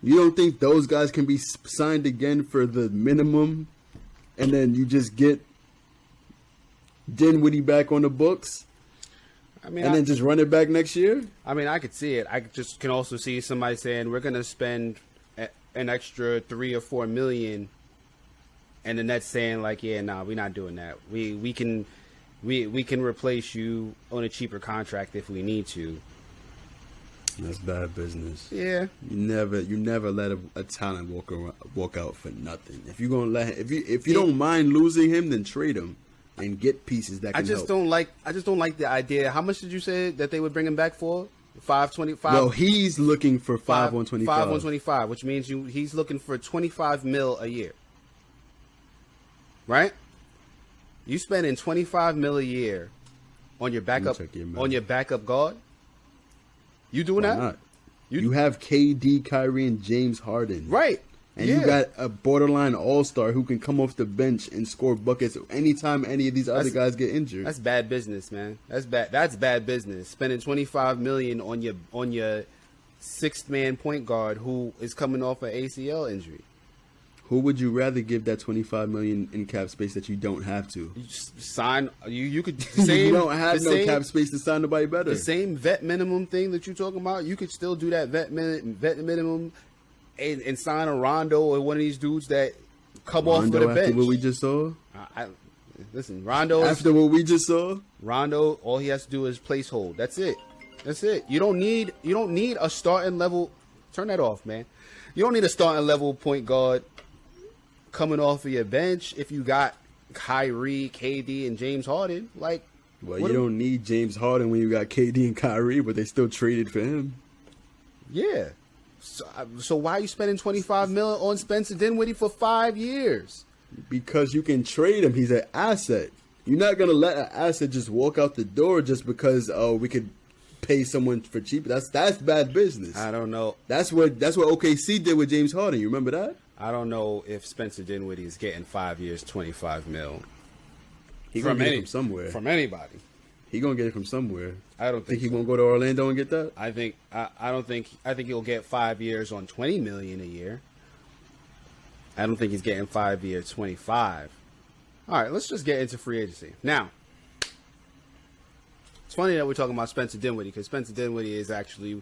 You don't think those guys can be signed again for the minimum, and then you just get Dinwiddie back on the books? I mean, then just run it back next year? I mean, I could see it. I just can also see somebody saying we're going to spend an extra $3 or $4 million, and the Nets saying like, yeah, nah, we're not doing that. We can replace you on a cheaper contract if we need to. That's bad business. Yeah. You never let a talent walk out for nothing. If you're gonna if you don't mind losing him, then trade him and get pieces that can help. I just don't like the idea. How much did you say that they would bring him back for? 525. No, he's looking for 5/125. 5/125, which means he's looking for $25 million a year. Right? You spending $25 million a year on your backup guard? You doing that? Not? You have KD, Kyrie, and James Harden. Right. And you got a borderline all-star who can come off the bench and score buckets anytime any of these other guys get injured. That's bad business, man. That's bad business. Spending $25 million on your sixth man point guard who is coming off an ACL injury. Who would you rather give that $25 million in cap space that you don't have to? You just sign. You could. You don't have no cap space to sign nobody better. The same vet minimum thing that you're talking about. You could still do that vet minimum and sign a Rondo or one of these dudes that come off of the bench. After what we just saw. Listen, Rondo. After what we just saw, Rondo. All he has to do is place hold. That's it. That's it. You don't need a starting level. Turn that off, man. You don't need a starting level point guard coming off of your bench if you got Kyrie, KD, and James Harden. Like, well, you don't need James Harden when you got KD and Kyrie, but they still traded for him. Yeah. So why are you spending $25 million on Spencer Dinwiddie for 5 years? Because you can trade him. He's an asset. You're not gonna let an asset just walk out the door just because we could pay someone for cheap. That's bad business. I don't know. That's what OKC did with James Harden. You remember that? I don't know if Spencer Dinwiddie is getting 5 years, $25 million. He's gonna get it from somewhere. From anybody. He gonna get it from somewhere. I don't think he won't go to Orlando and get that. I think he'll get 5 years on $20 million a year. I don't think he's getting 5 years, 25. All right, let's just get into free agency now. It's funny that we're talking about Spencer Dinwiddie because Spencer Dinwiddie is actually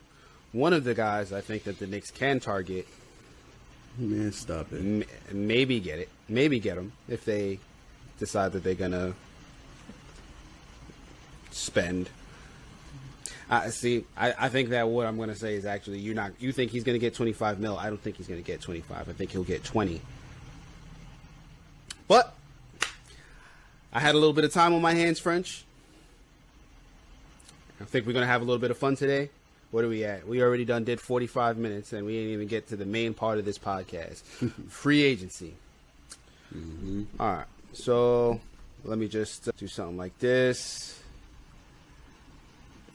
one of the guys I think that the Knicks can target. Man, stop it. Maybe get it. Maybe get him if they decide that they're going to spend. I think that what I'm going to say is actually you think he's going to get 25 mil. I don't think he's going to get 25. I think he'll get 20. But I had a little bit of time on my hands, French. I think we're going to have a little bit of fun today. What are we at? We already did 45 minutes, and we didn't even get to the main part of this podcast. Free agency. Mm-hmm. All right. So let me just do something like this.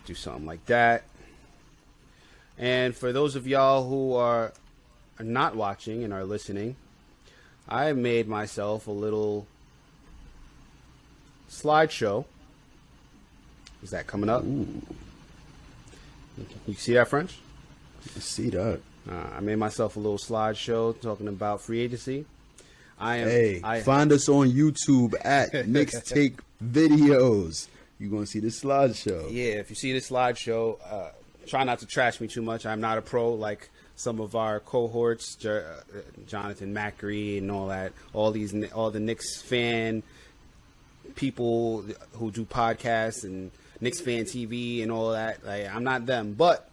Do something like that. And for those of y'all who are not watching and are listening, I made myself a little slideshow. Is that coming up? Ooh. You see that, French? I see that. I made myself a little slideshow talking about free agency. Find us on YouTube at Knicks Take Videos. You're going to see this slideshow. Yeah, if you see this slideshow, try not to trash me too much. I'm not a pro like some of our cohorts, Jonathan Macri and all that. All the Knicks fan people who do podcasts and Knicks fan TV and all that. Like, I'm not them, but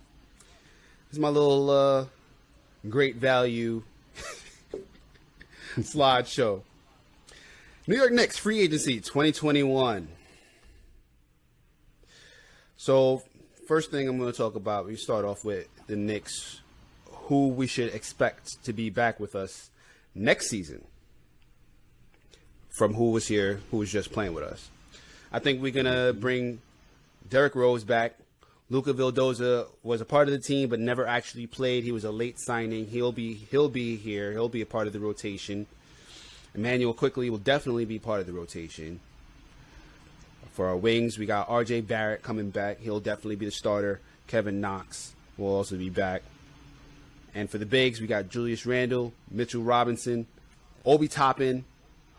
it's my little great value slideshow. New York Knicks free agency 2021. So, first thing I'm going to talk about, we start off with the Knicks, who we should expect to be back with us next season from who was here, who was just playing with us. I think we're going to bring Derrick Rose back. Luka Vildoza was a part of the team but never actually played. He was a late signing. He'll be here. He'll be a part of the rotation. Emmanuel Quickley will definitely be part of the rotation. For our wings, we got R.J. Barrett coming back. He'll definitely be the starter. Kevin Knox will also be back. And for the bigs, we got Julius Randle, Mitchell Robinson, Obi Toppin,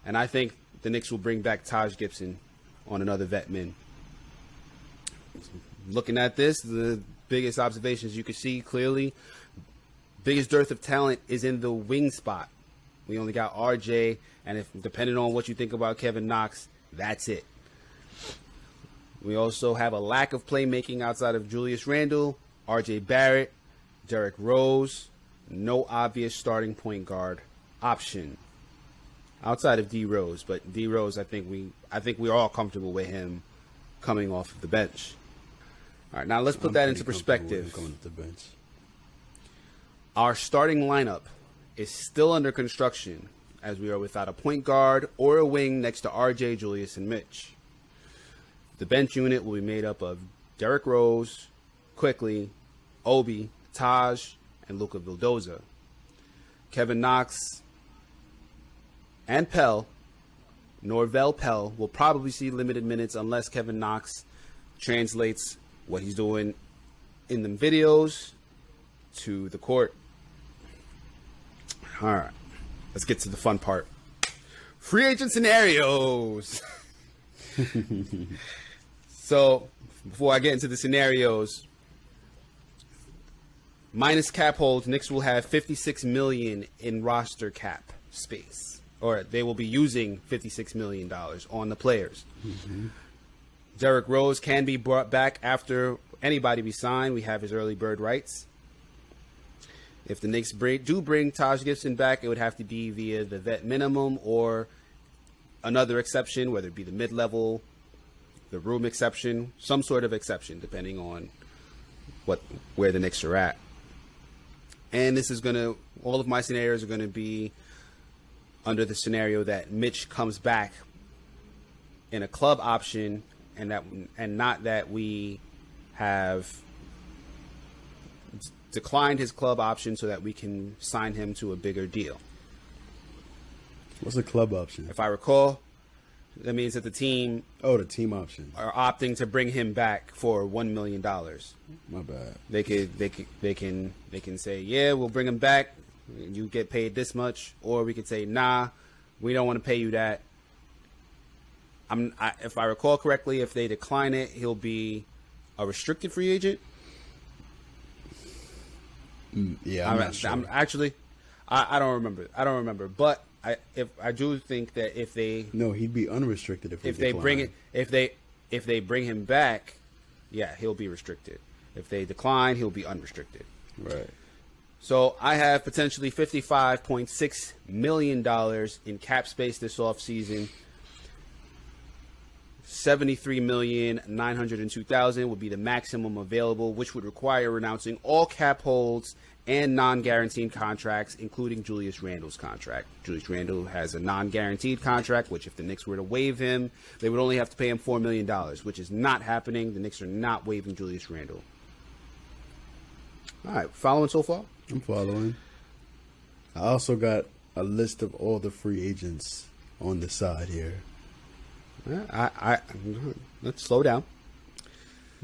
and I think the Knicks will bring back Taj Gibson on another vet min. Looking at this, the biggest observations you can see clearly, biggest dearth of talent is in the wing spot. We only got RJ, and if depending on what you think about Kevin Knox, that's it. We also have a lack of playmaking outside of Julius Randle, RJ Barrett, Derrick Rose, no obvious starting point guard option outside of D Rose, but D Rose, I think we're all comfortable with him coming off of the bench. All right, now let's put that into perspective. Going to the bench. Our starting lineup is still under construction, as we are without a point guard or a wing next to RJ, Julius, and Mitch. The bench unit will be made up of Derrick Rose, Quickley, Obi, Taj, and Luka Vildoza. Kevin Knox and Norvell Pell will probably see limited minutes unless Kevin Knox translates what he's doing in them videos to the court. All right, let's get to the fun part. Free agent scenarios. So, before I get into the scenarios, minus cap holds, Knicks will have $56 million in roster cap space, or they will be using $56 million on the players. Mm-hmm. Derrick Rose can be brought back after anybody be signed. We have his early bird rights. If the Knicks do bring Taj Gibson back, it would have to be via the vet minimum or another exception, whether it be the mid-level, the room exception, some sort of exception, depending on where the Knicks are at. And this is all of my scenarios are gonna be under the scenario that Mitch comes back in a club option, and not that we have declined his club option so that we can sign him to a bigger deal. What's a club option? If I recall, that means that the team the team option are opting to bring him back for $1 million. My bad. They can say, yeah, we'll bring him back. You get paid this much, or we could say, nah, we don't want to pay you that. If I recall correctly, if they decline it, he'll be a restricted free agent. Yeah, I'm not sure. I don't remember. But I do think that if they he'd be unrestricted if they bring him back, yeah, he'll be restricted. If they decline, he'll be unrestricted. Right. So I have potentially $55.6 million in cap space this offseason. $73,902,000 would be the maximum available, which would require renouncing all cap holds and non-guaranteed contracts, including Julius Randle's contract. Julius Randle has a non-guaranteed contract, which if the Knicks were to waive him, they would only have to pay him $4 million, which is not happening. The Knicks are not waiving Julius Randle. All right, following so far? I'm following. I also got a list of all the free agents on the side here. Let's slow down.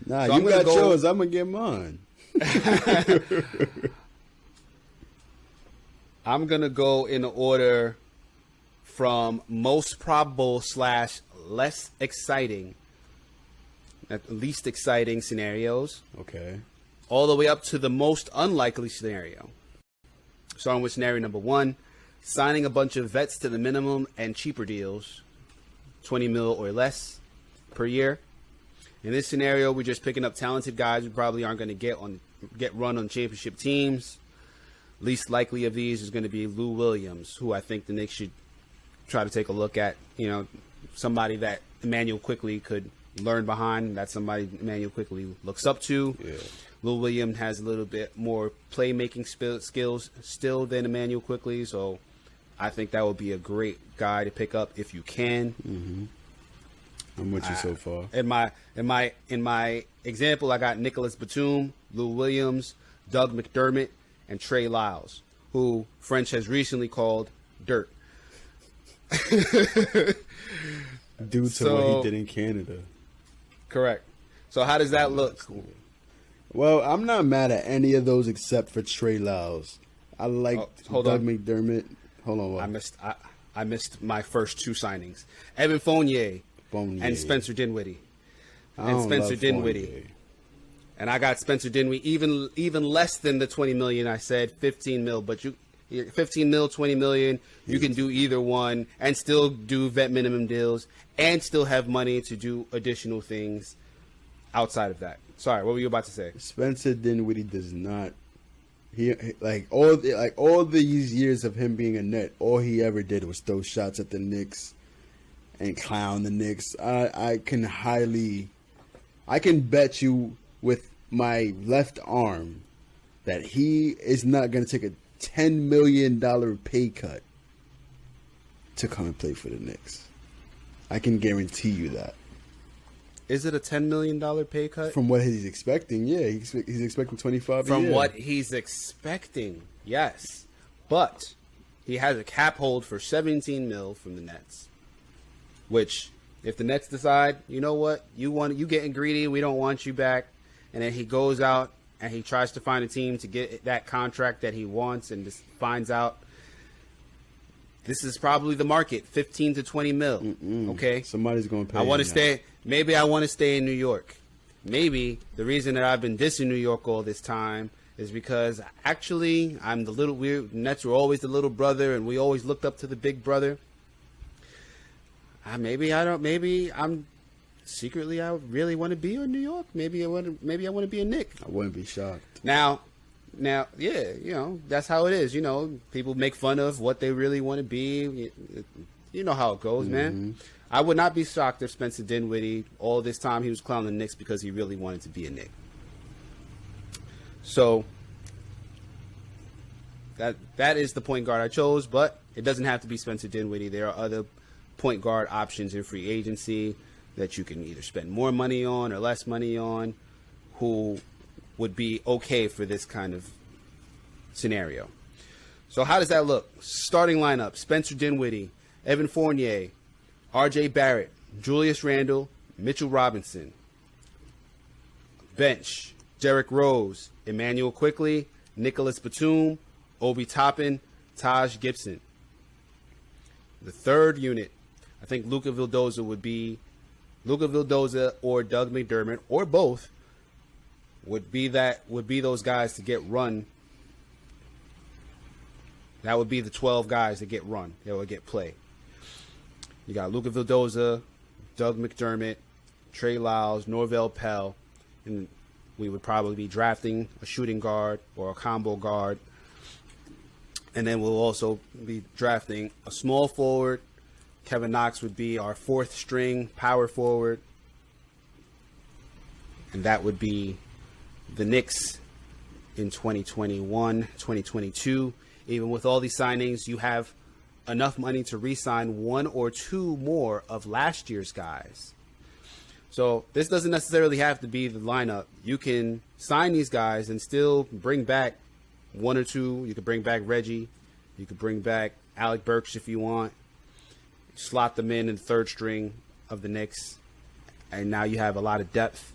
Nah, so you got yours. I'm gonna get mine. I'm gonna go in order from most probable / less exciting, least exciting scenarios. Okay. All the way up to the most unlikely scenario. Starting with scenario number 1, signing a bunch of vets to the minimum and cheaper deals. 20 mil or less per year. In this scenario, we're just picking up talented guys who probably aren't going to get run on championship teams. Least likely of these is going to be Lou Williams, who I think the Knicks should try to take a look at. You know, somebody that Emmanuel Quickley could learn behind. That's somebody Emmanuel Quickley looks up to. Yeah. Lou Williams has a little bit more playmaking skills still than Emmanuel Quickley, so I think that would be a great guy to pick up if you can. Mm-hmm. I'm with you so far. In my example, I got Nicholas Batum, Lou Williams, Doug McDermott, and Trey Lyles, who French has recently called Dirt. Due to what he did in Canada. Correct. So how does that look? Well, I'm not mad at any of those except for Trey Lyles. I like Doug McDermott. Hold on. What? I missed my first 2 signings. Evan Fournier. And Spencer Dinwiddie. And I got Spencer Dinwiddie even less than the 20 million I said, 15 mil, but 15 mil, 20 million, you can do either one and still do vet minimum deals and still have money to do additional things outside of that. Sorry, what were you about to say? Spencer Dinwiddie does not. He all these years of him being a Net, all he ever did was throw shots at the Knicks and clown the Knicks. I can bet you with my left arm that he is not going to take a $10 million pay cut to come and play for the Knicks. I can guarantee you that. Is it a $10 million pay cut? From what he's expecting, yeah. He's expecting 25 From what he's expecting, yes. But he has a cap hold for 17 mil from the Nets. Which, if the Nets decide, you know what, you getting greedy, we don't want you back, and then he goes out and he tries to find a team to get that contract that he wants, and just finds out this is probably the market, 15 to 20 mil. Okay, Somebody's going to pay. I want to him stay. Maybe I want to stay in New York. Maybe the reason that I've been dissing New York all this time is because actually I'm the little weird. Nets were always the little brother, and we always looked up to the big brother. Maybe I don't. Maybe I'm secretly I really want to be in New York. Maybe I want to be a Knick. I wouldn't be shocked. Now, yeah, you know, that's how it is. You know, people make fun of what they really want to be. You know how it goes, man. I would not be shocked if Spencer Dinwiddie, all this time, he was clowning the Knicks because he really wanted to be a Knick. So, that is the point guard I chose, but it doesn't have to be Spencer Dinwiddie. There are other point guard options in free agency that you can either spend more money on or less money on, who would be okay for this kind of scenario. So how does that look? Starting lineup: Spencer Dinwiddie, Evan Fournier, R.J. Barrett, Julius Randle, Mitchell Robinson. Bench: Derrick Rose, Emmanuel Quickley, Nicholas Batum, Obi Toppin, Taj Gibson. The third unit, I think Luka Vildoza would be Luka Vildoza or Doug McDermott or both would be those guys to get run. That would be the 12 guys that get run. They would get play. You got Luka Vildoza, Doug McDermott, Trey Lyles, Norvell Pell, and we would probably be drafting a shooting guard or a combo guard. And then we'll also be drafting a small forward. Kevin Knox would be our fourth string power forward. And that would be the Knicks in 2021, 2022. Even with all these signings, you have enough money to re-sign one or two more of last year's guys. So this doesn't necessarily have to be the lineup. You can sign these guys and still bring back one or two. You could bring back Reggie. You could bring back Alec Burks if you want. Slot them in the third string of the Knicks. And now you have a lot of depth.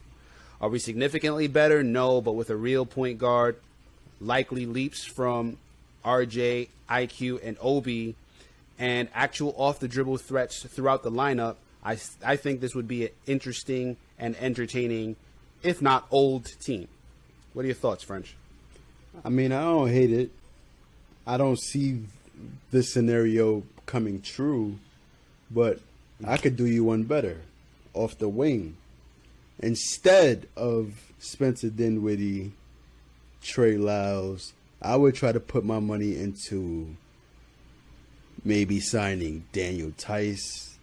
Are we significantly better? No, but with a real point guard, likely leaps from RJ, IQ, and Obi, and actual off-the-dribble threats throughout the lineup, I think this would be an interesting and entertaining, if not old, team. What are your thoughts, French? I mean, I don't hate it. I don't see this scenario coming true, but I could do you one better. Off the wing. Instead of Spencer Dinwiddie, Trey Lyles, I would try to put my money into maybe signing Daniel Tice,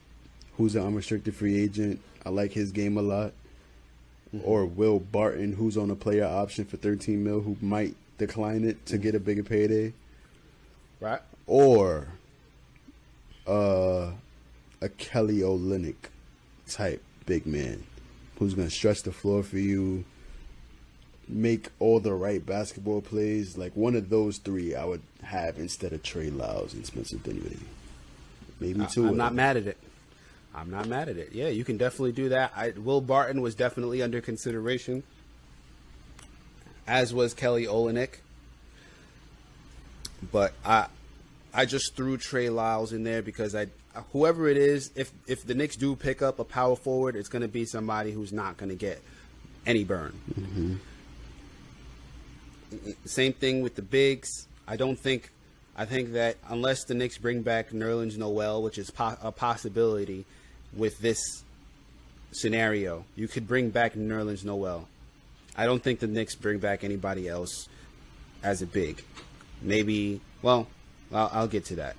who's an unrestricted free agent. I like his game a lot. Or Will Barton, who's on a player option for $13 million, who might decline it to get a bigger payday. Right. Or a Kelly Olynyk type big man who's going to stretch the floor for you, make all the right basketball plays. Like one of those three I would have instead of Trey Lyles and Spencer Dinwiddie. Maybe two. I'm not mad at it. I'm not mad at it. Yeah, you can definitely do that. Will Barton was definitely under consideration, as was Kelly Olynyk. But I just threw Trey Lyles in there because whoever it is, if the Knicks do pick up a power forward, it's going to be somebody who's not going to get any burn. Mm-hmm. Same thing with the bigs. I think that unless the Knicks bring back Nerlens Noel, which is a possibility with this scenario, you could bring back Nerlens Noel. I don't think the Knicks bring back anybody else as a big. Maybe, well, I'll get to that.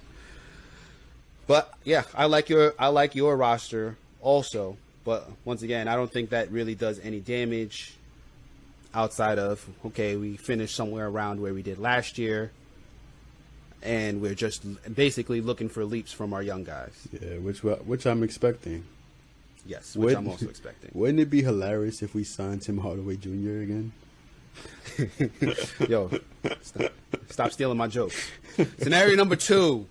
But yeah, I like your roster also. But once again, I don't think that really does any damage outside of, okay, we finished somewhere around where we did last year. And we're just basically looking for leaps from our young guys. Yeah, which I'm expecting. Yes, which I'm also expecting. Wouldn't it be hilarious if we signed Tim Hardaway Jr. again? Yo, stop stealing my jokes. Scenario number 2.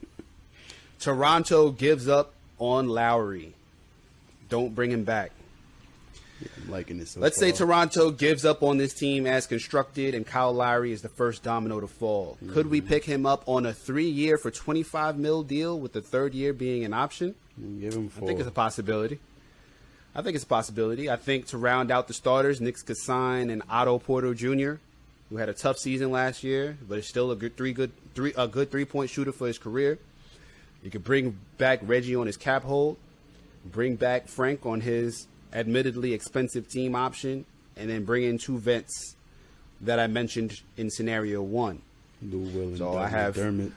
Toronto gives up on Lowry. Don't bring him back. I'm liking it so Let's say far. Toronto gives up on this team as constructed, and Kyle Lowry is the first domino to fall. Could we pick him up on a 3-year for $25 million deal with the third year being an option? Give him 4. I think it's a possibility. I think to round out the starters, Knicks could sign an Otto Porter Jr., who had a tough season last year, but is still a good 3-point shooter for his career. You could bring back Reggie on his cap hold, bring back Frank on his admittedly expensive team option, and then bring in 2 vets that I mentioned in scenario 1. Lou Will and So I have Dermott.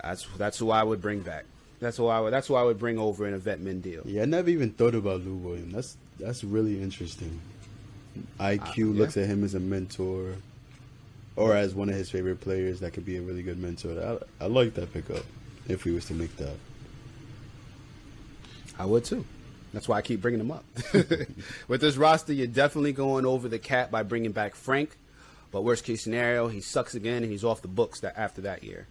That's who I would bring back. That's who I would bring over in a vet min deal. Yeah, I never even thought about Lou Williams. That's really interesting. IQ Yeah. looks at him as a mentor, or as one of his favorite players that could be a really good mentor. I like that pickup if he was to make that. I would too. That's why I keep bringing him up. With this roster, you're definitely going over the cap by bringing back Frank. But worst case scenario, he sucks again and he's off the books after that year.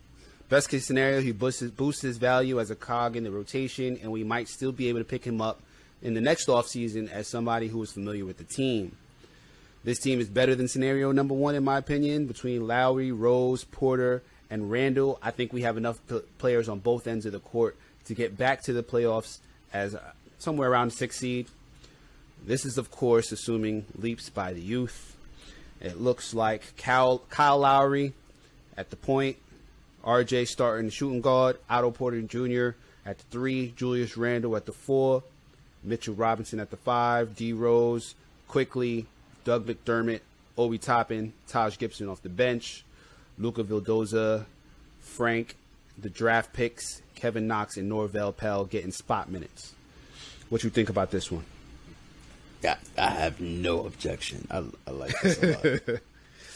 Best case scenario, he boosts his value as a cog in the rotation, and we might still be able to pick him up in the next offseason as somebody who is familiar with the team. This team is better than scenario number 1, in my opinion. Between Lowry, Rose, Porter, and Randall, I think we have enough players on both ends of the court to get back to the playoffs as somewhere around 6th seed. This is, of course, assuming leaps by the youth. It looks like Kyle Lowry at the point, RJ starting shooting guard, Otto Porter Jr. at the 3, Julius Randle at the 4, Mitchell Robinson at the 5, D Rose, Quickly, Doug McDermott, Obi Toppin, Taj Gibson off the bench, Luka Vildoza, Frank, the draft picks, Kevin Knox and Norvell Pell getting spot minutes. What you think about this one? Yeah, I have no objection. I like this a lot.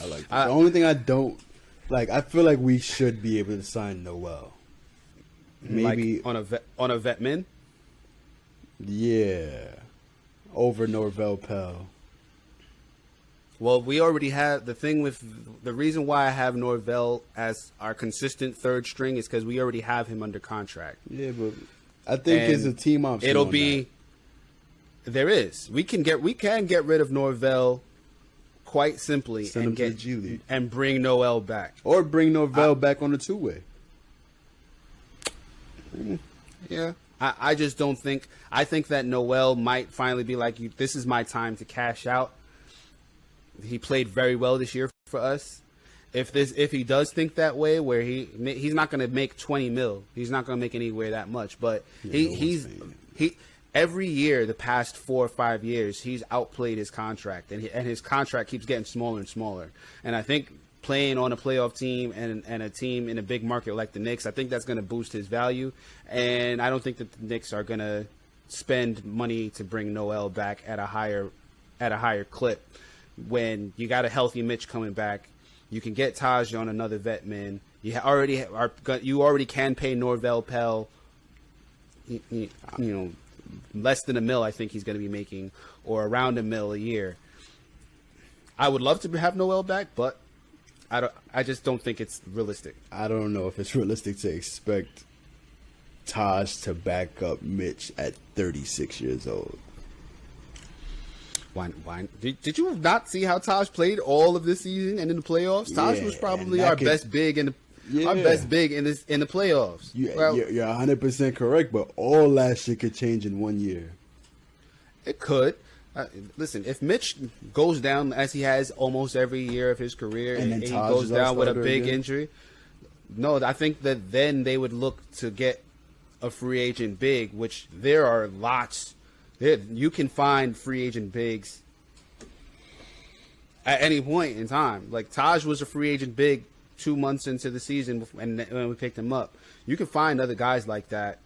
I like this. The only thing I don't like, I feel like we should be able to sign Noel. Maybe like on a vet min. Yeah, over Norvell Pell. Well, we already have the thing with the reason why I have Norvell as our consistent third string is because we already have him under contract. Yeah, but I think it's a team option. It'll on be that. There is. We can get rid of Norvell quite simply Send him to the G League. and bring Noel back. Or bring Norvell back on the 2-way. Yeah. I just don't think – I think that Noel might finally be like, this is my time to cash out. He played very well this year for us. If he does think that way, where he's not going to make 20 mil, he's not going to make anywhere that much. But he every year, the past 4 or 5 years, he's outplayed his contract, and his contract keeps getting smaller and smaller. And I think playing on a playoff team and a team in a big market like the Knicks, I think that's going to boost his value. And I don't think that the Knicks are going to spend money to bring Noel back at a higher clip. When you got a healthy Mitch coming back, you can get Taj on another vet man. You already can pay Norvell Pell, less than $1 million. I think he's going to be making, or around $1 million a year. I would love to have Noel back, but I just don't think it's realistic. I don't know if it's realistic to expect Taj to back up Mitch at 36 years old. Why? Did you not see how Taj played all of this season and in the playoffs? Taj was probably our best big in the playoffs. You're 100% correct, but all last shit could change in 1 year. It could. Listen, if Mitch goes down as he has almost every year of his career, and he goes down with a big injury, no, I think that then they would look to get a free agent big, which there are lots. You can find free agent bigs at any point in time. Like Taj was a free agent big 2 months into the season, and when we picked him up, you can find other guys like that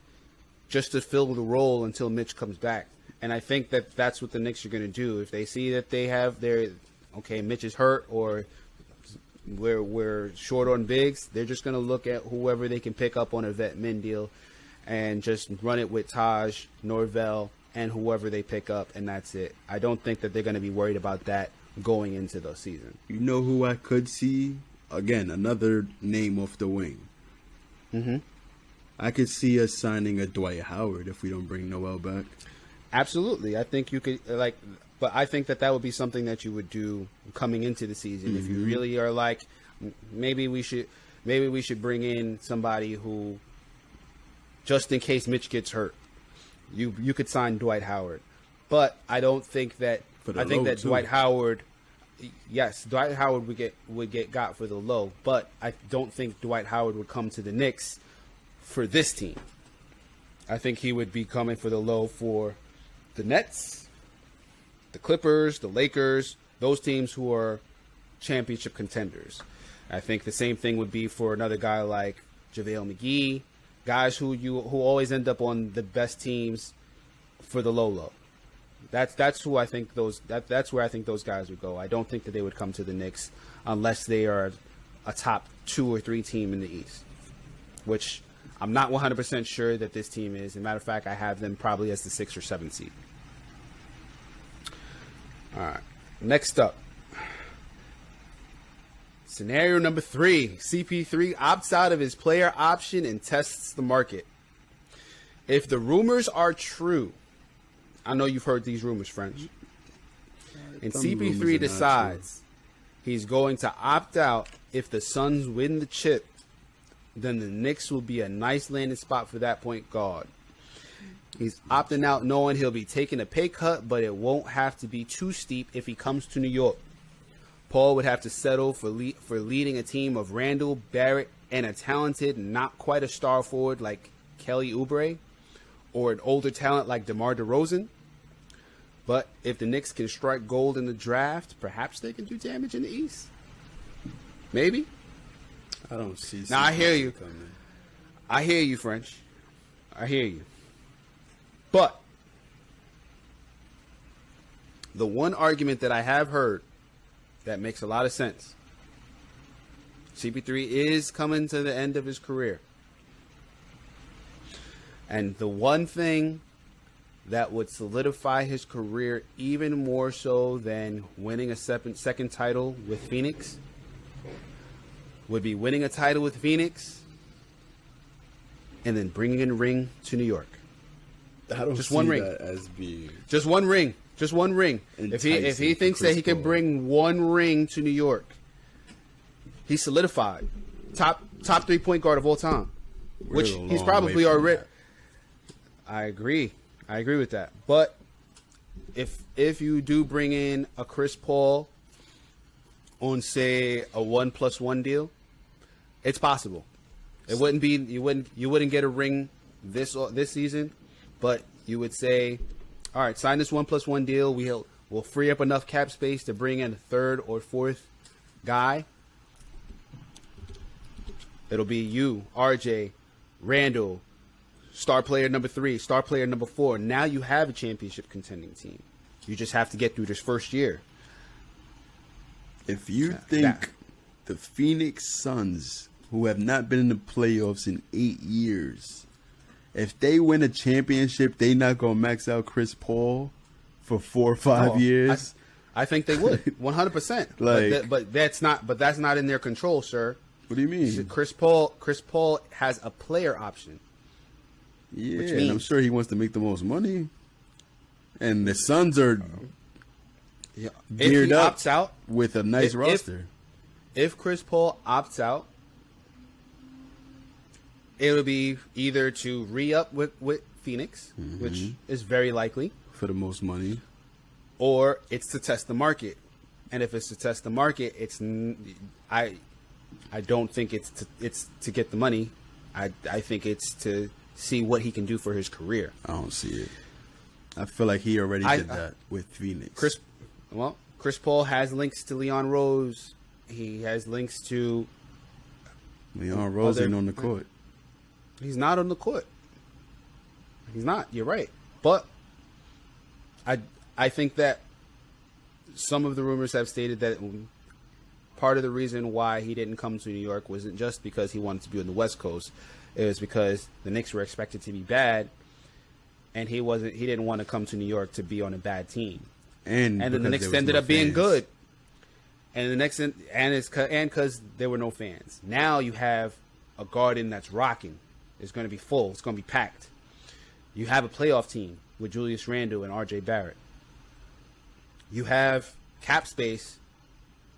just to fill the role until Mitch comes back. And I think that that's what the Knicks are going to do. If they see that they have Mitch is hurt or we're short on bigs, they're just going to look at whoever they can pick up on a vet min deal and just run it with Taj, Norvell, and whoever they pick up, and that's it. I don't think that they're going to be worried about that going into the season. You know who I could see? Again, another name off the wing. Mm-hmm. I could see us signing a Dwight Howard if we don't bring Noel back. Absolutely. I think you could, But I think that would be something that you would do coming into the season. If you really are like, maybe we should bring in somebody who, just in case Mitch gets hurt, you could sign Dwight Howard. But I don't think that. I think that Dwight Howard, yes, Dwight Howard would get got for the low. But I don't think Dwight Howard would come to the Knicks for this team. I think he would be coming for the low for the Nets, the Clippers, the Lakers, those teams who are championship contenders. I think the same thing would be for another guy like JaVale McGee, guys who always end up on the best teams for the low. That's who I think that's where I think those guys would go. I don't think that they would come to the Knicks unless they are a top 2 or 3 team in the East, which I'm not 100% sure that this team is. As a matter of fact, I have them probably as the 6th or 7th seed. All right. Next up, scenario number 3. CP3 opts out of his player option and tests the market. If the rumors are true, I know you've heard these rumors, French, and CP3 decides he's going to opt out if the Suns win the chip, then the Knicks will be a nice landing spot for that point guard. He's opting out knowing he'll be taking a pay cut, but it won't have to be too steep if he comes to New York. Paul would have to settle for leading a team of Randall, Barrett, and a talented, not quite a star forward like Kelly Oubre, or an older talent like DeMar DeRozan. But if the Knicks can strike gold in the draft, perhaps they can do damage in the East. Maybe. I don't see. Now I hear you. I hear you, French. I hear you. But the one argument that I have heard that makes a lot of sense, CP3 is coming to the end of his career. And the one thing that would solidify his career even more so than winning a second title with Phoenix would be winning a title with Phoenix and then bringing a ring to New York. I don't just see one ring. that as being just one ring. Just one ring. If he thinks that he can bring one ring to New York, he's solidified. Top 3 point guard of all time. Which he's probably already. I agree with that. But if you do bring in a Chris Paul on, say, a 1+1 deal, it's possible. It wouldn't be you wouldn't get a ring this season, but you would say, all right, sign this 1+1 deal. We'll free up enough cap space to bring in a 3rd or 4th guy. It'll be you, RJ, Randall, star player number 3, star player number 4. Now you have a championship contending team. You just have to get through this first year. If you think the Phoenix Suns, who have not been in the playoffs in 8 years, if they win a championship, they not gonna max out Chris Paul for 4 or 5 years. I think they would 100%. But that's not in their control, sir. What do you mean? Chris Paul has a player option. Yeah, and I'm sure he wants to make the most money. And the Suns are geared up opts out with a nice roster. If Chris Paul opts out, it'll be either to re-up with Phoenix, which is very likely. For the most money. Or it's to test the market. And if it's to test the market, I don't think it's to get the money. I think it's to see what he can do for his career. I don't see it. I feel like he already did that with Phoenix. Chris Paul has links to Leon Rose. He has links to Leon Rose ain't on the court. He's not on the court. He's not. You're right. But I think that some of the rumors have stated that part of the reason why he didn't come to New York wasn't just because he wanted to be on the West Coast. It was because the Knicks were expected to be bad, and he didn't want to come to New York to be on a bad team. And then the Knicks ended up being good. And the Knicks and because there were no fans. Now you have a Garden that's rocking. It's going to be full. It's going to be packed. You have a playoff team with Julius Randle and RJ Barrett. you have cap space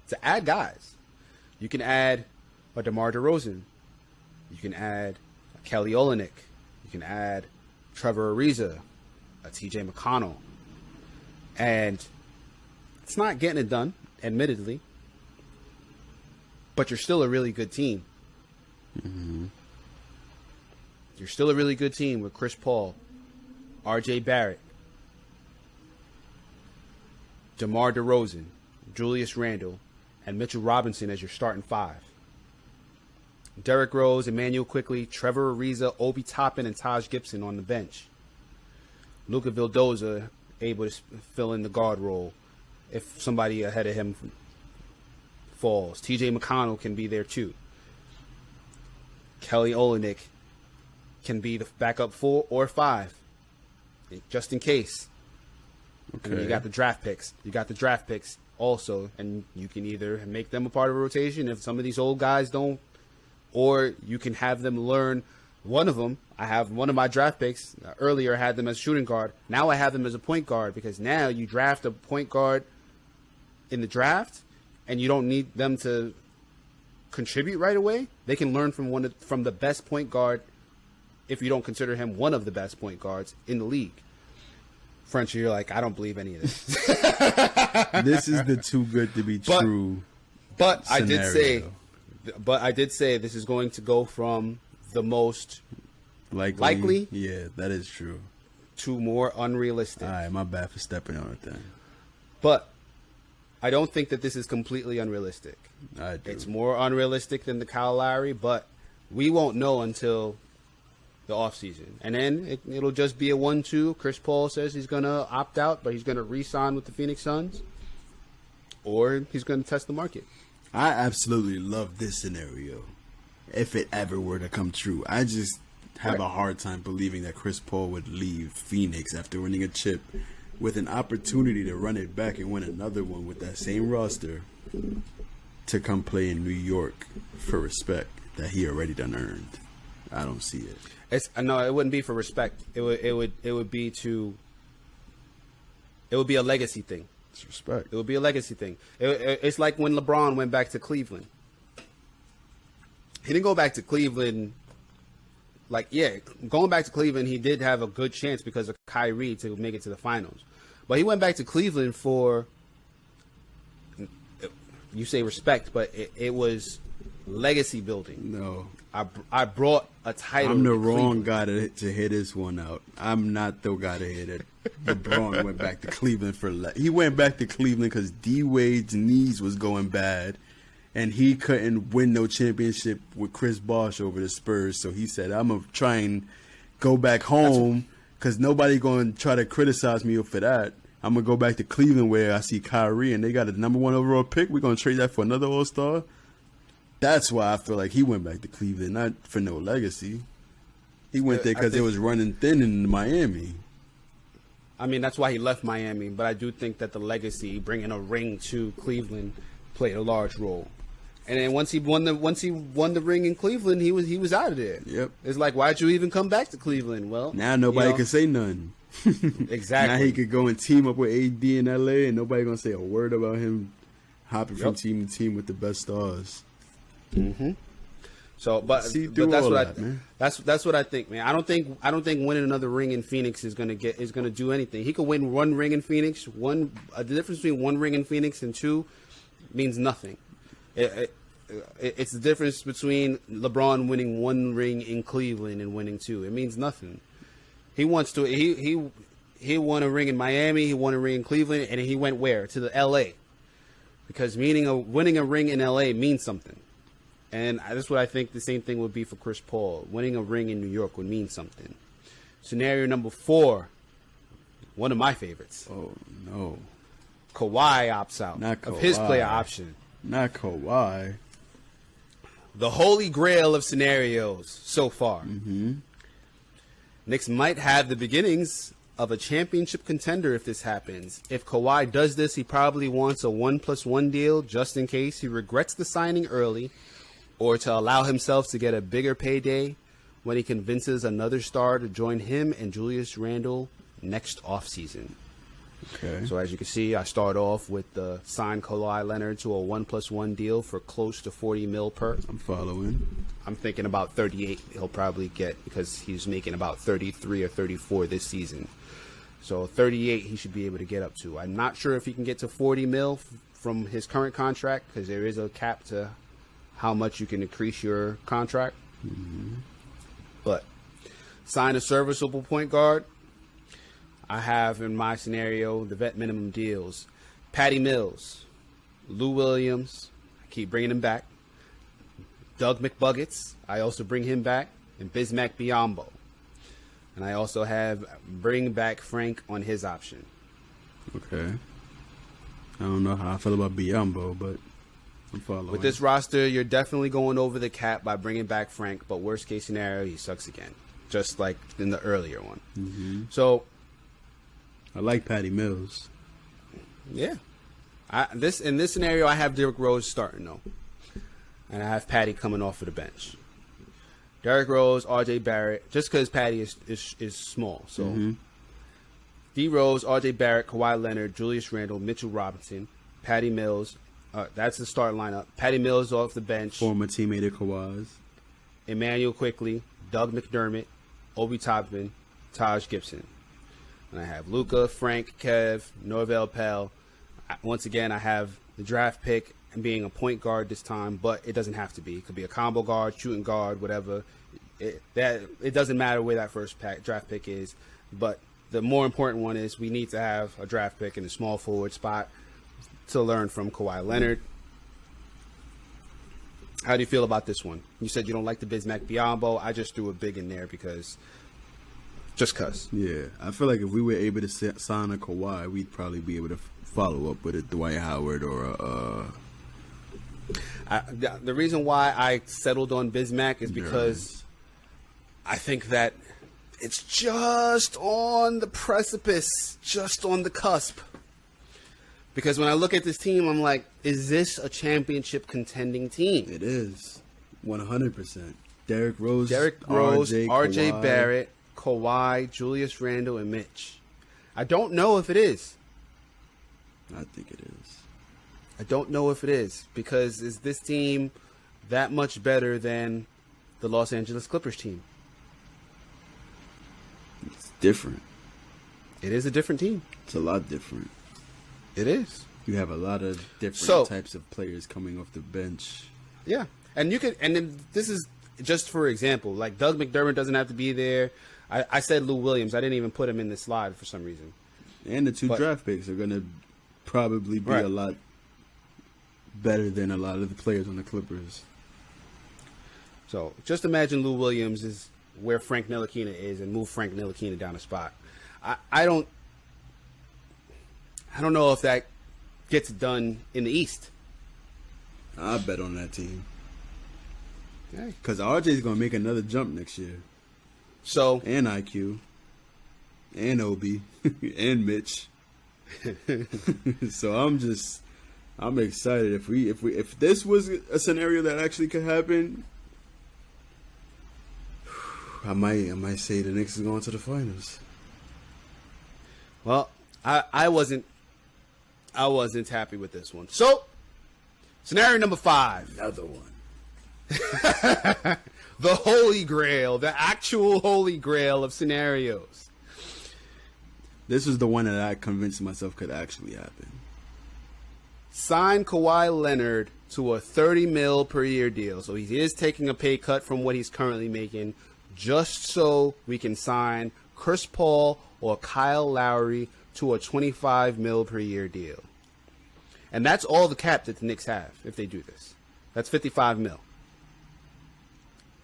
to add guys. You can add a DeMar DeRozan. You can add a Kelly Olynyk. You can add Trevor Ariza, a TJ McConnell. And it's not getting it done, admittedly. But you're still a really good team. Mm-hmm. You're still a really good team with Chris Paul, RJ Barrett, DeMar DeRozan, Julius Randle, and Mitchell Robinson as your starting five. Derrick Rose, Emmanuel Quickley, Trevor Ariza, Obi Toppin, and Taj Gibson on the bench. Luka Vildoza able to fill in the guard role if somebody ahead of him falls. TJ McConnell can be there too. Kelly Olynyk can be the backup 4 or 5, just in case. Okay. And you got the draft picks. You got the draft picks also, and you can either make them a part of a rotation if some of these old guys don't, or you can have them learn. One of them, I have one of my draft picks earlier. I had them as shooting guard. Now I have them as a point guard, because now you draft a point guard in the draft, and you don't need them to contribute right away. They can learn from the best point guard, if you don't consider him one of the best point guards in the league. French, you're like, I don't believe any of this. This is the too good to be true. But scenario. I did say this is going to go from the most likely, yeah, that is true, to more unrealistic. All right, my bad for stepping on it then. But I don't think that this is completely unrealistic. I do. It's more unrealistic than the Kyle Lowry, but we won't know until the offseason. And then it'll just be a 1-2. Chris Paul says he's going to opt out, but he's going to re-sign with the Phoenix Suns. Or he's going to test the market. I absolutely love this scenario, if it ever were to come true. I just have a hard time believing that Chris Paul would leave Phoenix after winning a chip with an opportunity to run it back and win another one with that same roster to come play in New York for respect that he already done earned. I don't see it. No, it wouldn't be for respect. It would be a legacy thing. It's respect. It would be a legacy thing. It's like when LeBron went back to Cleveland. He didn't go back to Cleveland. Going back to Cleveland, he did have a good chance because of Kyrie to make it to the finals. But he went back to Cleveland for, you say respect, but it was legacy building. No. I brought a title. I'm the wrong guy to hit this one out. I'm not the guy to hit it. LeBron went back to Cleveland he went back to Cleveland because D Wade's knees was going bad, and he couldn't win no championship with Chris Bosh over the Spurs. So he said, "I'm gonna try and go back home because nobody gonna try to criticize me for that. I'm gonna go back to Cleveland where I see Kyrie and they got a #1 overall pick. We're gonna trade that for another All-Star." That's why I feel like he went back to Cleveland, not for no legacy. He went there because it was running thin in Miami. I mean, that's why he left Miami. But I do think that the legacy, bringing a ring to Cleveland, played a large role. And then once he won the ring in Cleveland, he was out of there. Yep. It's like, why'd you even come back to Cleveland? Well, now nobody can say nothing. Exactly. Now he could go and team up with AD in LA, and nobody gonna say a word about him hopping from team to team with the best stars. Mm-hmm. So, but that's what I think, man. I don't think winning another ring in Phoenix is gonna do anything. He could win one ring in Phoenix. The difference between one ring in Phoenix and two means nothing. It's the difference between LeBron winning one ring in Cleveland and winning two. It means nothing. He wants to. He won a ring in Miami. He won a ring in Cleveland, and he went where? To the L.A. Because winning a ring in L.A. means something. And that's what I think the same thing would be for Chris Paul. Winning a ring in New York would mean something. Scenario number 4, one of my favorites. Oh, no. Kawhi opts out of his player option. Not Kawhi. The holy grail of scenarios so far. Mm-hmm. Knicks might have the beginnings of a championship contender if this happens. If Kawhi does this, he probably wants a 1+1 deal just in case he regrets the signing early, or to allow himself to get a bigger payday when he convinces another star to join him and Julius Randle next offseason. Okay. So as you can see, I start off with the signed Kawhi Leonard to a 1+1 deal for close to 40 mil per. I'm following. I'm thinking about 38 he'll probably get because he's making about 33 or 34 this season. So 38 he should be able to get up to. I'm not sure if he can get to 40 mil from his current contract because there is a cap to how much you can increase your contract. Mm-hmm. But sign a serviceable point guard. I have in my scenario the vet minimum deals. Patty Mills, Lou Williams, I keep bringing him back. Doug McBuckets, I also bring him back. And Bismack Biyombo. And I also have bring back Frank on his option. Okay. I don't know how I feel about Biyombo, but I'm following. With this roster, you're definitely going over the cap by bringing back Frank. But worst case scenario, he sucks again. Just like in the earlier one. Mm-hmm. So I like Patty Mills. yeah. In this scenario, I have Derrick Rose starting, though. And I have Patty coming off of the bench. Derrick Rose, R.J. Barrett, just because Patty is small. So, D. Rose, R.J. Barrett, Kawhi Leonard, Julius Randle, Mitchell Robinson, Patty Mills. That's the start lineup. Patty Mills off the bench. Former teammate of Kawhi's. Emmanuel Quickly, Doug McDermott, Obi Toppin, Taj Gibson. And I have Luka, Frank, Kev, Norvell Pell. Once again, I have the draft pick and being a point guard this time, but it doesn't have to be. It could be a combo guard, shooting guard, whatever. It doesn't matter where that first draft pick is. But the more important one is we need to have a draft pick in the small forward spot to learn from Kawhi Leonard. How do you feel about this one? You said you don't like the Bismack Biyombo. I just threw a big in there because just cuz. Yeah, I feel like if we were able to sign a Kawhi, we'd probably be able to follow up with a Dwight Howard or a... The reason why I settled on Bismack is because I think that it's just on the precipice, just on the cusp. Because when I look at this team, I'm like, is this a championship contending team? It is. 100%. Derrick Rose, RJ Kawhi. Barrett, Kawhi, Julius Randle, and Mitch. I don't know if it is. I think it is. I don't know if it is. Because is this team that much better than the Los Angeles Clippers team? It's different. It is a different team. It's a lot different. It is. You have a lot of different types of players coming off the bench. Yeah. And you could, and then this is just for example, like Doug McDermott doesn't have to be there. I said Lou Williams. I didn't even put him in the slide for some reason. And the two draft picks are going to probably be a lot better than a lot of the players on the Clippers. So just imagine Lou Williams is where Frank Ntilikina is and move Frank Ntilikina down a spot. I don't know if that gets done in the East. I bet on that team. Hey. Because RJ's going to make another jump next year. So and IQ. And Obi. And Mitch. So I'm excited. If this was a scenario that actually could happen, I might say the Knicks is going to the finals. Well, I wasn't happy with this one. So, scenario number 5. Another one. The holy grail, the actual holy grail of scenarios. This is the one that I convinced myself could actually happen. Sign Kawhi Leonard to a 30 mil per year deal. So he is taking a pay cut from what he's currently making just so we can sign Chris Paul or Kyle Lowry to a 25 mil per year deal. And that's all the cap that the Knicks have if they do this. That's 55 mil.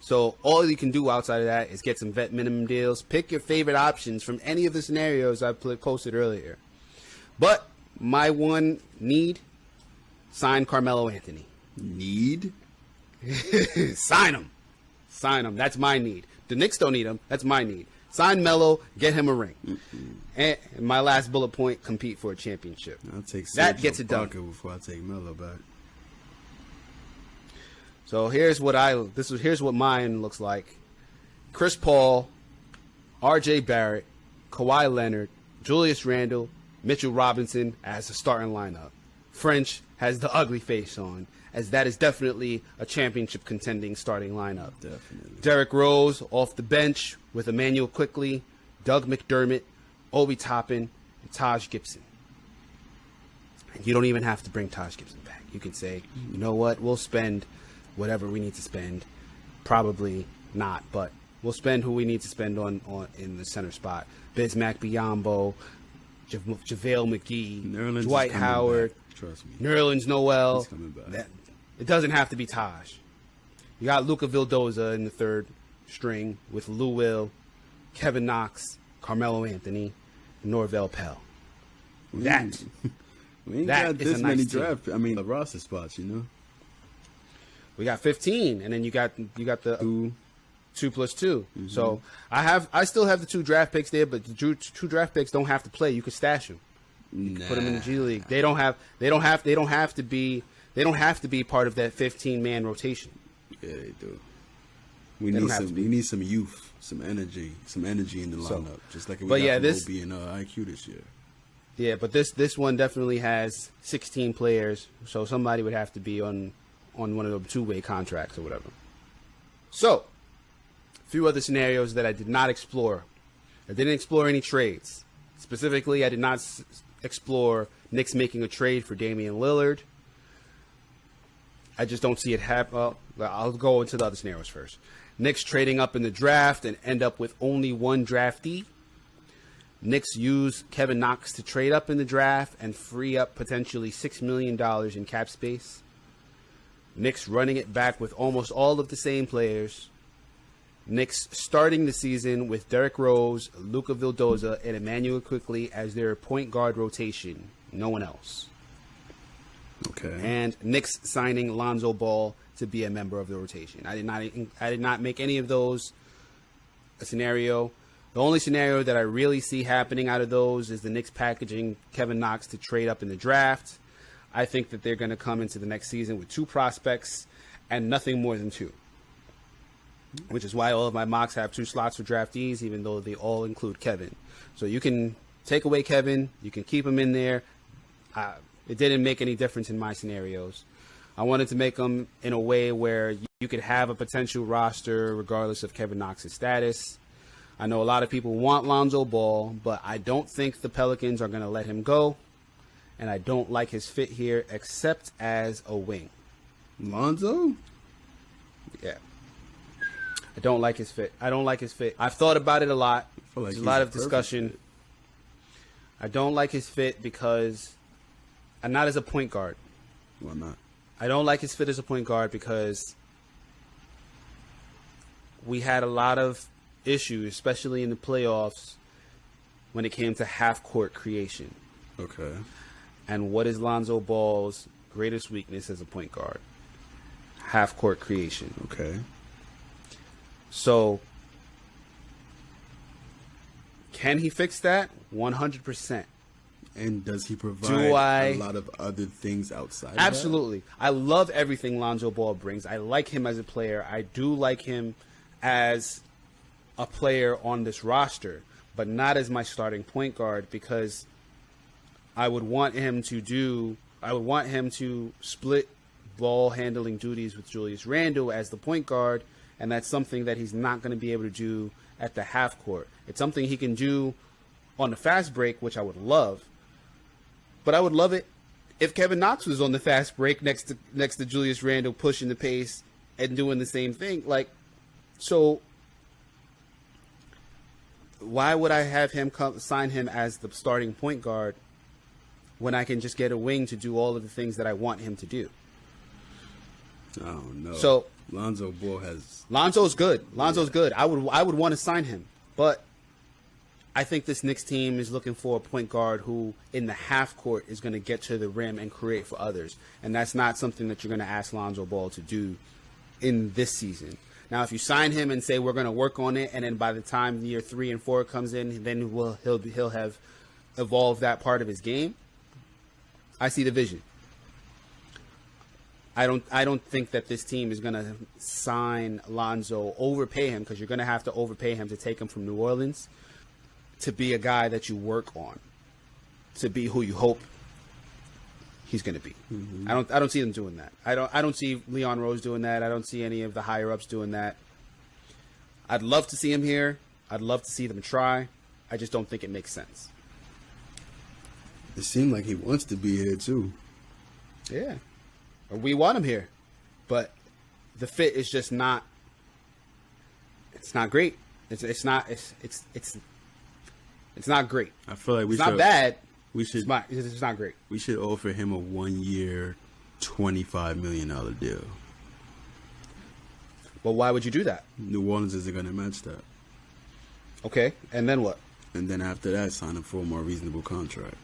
So all you can do outside of that is get some vet minimum deals. Pick your favorite options from any of the scenarios I posted earlier. But my one need, sign Carmelo Anthony. Need? Sign him. Sign him. That's my need. The Knicks don't need him. That's my need. Sign Melo, get him a ring. Mm-hmm. And my last bullet point, compete for a championship. I'll take that Serge gets it done. Ibaka before I take Melo back. So here's what mine looks like. Chris Paul, RJ Barrett, Kawhi Leonard, Julius Randle, Mitchell Robinson as the starting lineup. French has the ugly face on, as that is definitely a championship contending starting lineup. Definitely. Derrick Rose off the bench with Emmanuel Quickley, Doug McDermott, Obi Toppin, and Taj Gibson. And you don't even have to bring Taj Gibson back. You can say, you know what, we'll spend whatever we need to spend. Probably not, but we'll spend who we need to spend on in the center spot. Bismack Biyombo, JaVale McGee, Nerlens Dwight is coming Howard, back. Trust me. Nerlens Noel. He's coming back. It doesn't have to be Taj. You got Luka Vildoza in the third string with Lou Will, Kevin Knox, Carmelo Anthony, and Norvell Pell. We ain't that got is this a many nice team. draft. I mean, the roster spots. You know, We got 15, and then you got the 2 plus 2. Mm-hmm. So I still have the 2 draft picks there, but the two draft picks don't have to play. You could stash them. Put them in the G League. They don't have to be part of that 15-man rotation. Yeah, they do. We need some youth, some energy in the lineup, just like we got from OB and IQ this year. Yeah, but this one definitely has 16 players, so somebody would have to be on one of the two-way contracts or whatever. So, a few other scenarios that I did not explore. I didn't explore any trades. Specifically, I did not explore Knicks making a trade for Damian Lillard. I just don't see it happen. Well, I'll go into the other scenarios first. Knicks trading up in the draft and end up with only one draftee. Knicks use Kevin Knox to trade up in the draft and free up potentially $6 million in cap space. Knicks running it back with almost all of the same players. Knicks starting the season with Derrick Rose, Luka Vildoza, and Emmanuel Quickley as their point guard rotation. No one else. Okay. And Knicks signing Lonzo Ball to be a member of the rotation. I did not make any of those a scenario. The only scenario that I really see happening out of those is the Knicks packaging Kevin Knox to trade up in the draft. I think that they're going to come into the next season with 2 prospects and nothing more than 2. Which is why all of my mocks have 2 slots for draftees, even though they all include Kevin. So you can take away Kevin, you can keep him in there. It didn't make any difference in my scenarios. I wanted to make them in a way where you could have a potential roster regardless of Kevin Knox's status. I know a lot of people want Lonzo Ball, but I don't think the Pelicans are going to let him go. And I don't like his fit here except as a wing. Lonzo? Yeah. I don't like his fit. I've thought about it a lot. There's a lot of discussion. Fit. I don't like his fit because, and not as a point guard. Why not? I don't like his fit as a point guard because we had a lot of issues, especially in the playoffs, when it came to half-court creation. Okay. And what is Lonzo Ball's greatest weakness as a point guard? Half-court creation. Okay. So, can he fix that? 100%. And does he provide a lot of other things outside Absolutely. of that? I love everything Lonzo Ball brings. I like him as a player. I do like him as a player on this roster, but not as my starting point guard because I would want him to split ball handling duties with Julius Randle as the point guard, and that's something that he's not going to be able to do at the half court. It's something he can do on the fast break, which I would love. But I would love it if Kevin Knox was on the fast break next to Julius Randle, pushing the pace and doing the same thing. So why would I have him sign him as the starting point guard when I can just get a wing to do all of the things that I want him to do? I don't know. So Lonzo Ball has... Lonzo's good. Lonzo's good. I would want to sign him. But I think this Knicks team is looking for a point guard who, in the half court, is going to get to the rim and create for others. And that's not something that you're going to ask Lonzo Ball to do in this season. Now, if you sign him and say we're going to work on it, and then by the time year 3 and 4 comes in, then he'll have evolved that part of his game. I see the vision. I don't think that this team is going to sign Lonzo, overpay him, because you're going to have to overpay him to take him from New Orleans to be a guy that you work on. to be who you hope he's going to be. Mm-hmm. I don't see them doing that. I don't see Leon Rose doing that. I don't see any of the higher ups doing that. I'd love to see him here. I'd love to see them try. I just don't think it makes sense. It seemed like he wants to be here too. Yeah. We want him here. But the fit is just not, it's not great. It's not great. I feel like It's not bad. We should. It's not great. We should offer him a 1-year, $25 million deal. Well, why would you do that? New Orleans isn't going to match that. Okay, and then what? And then after that, sign him for a more reasonable contract.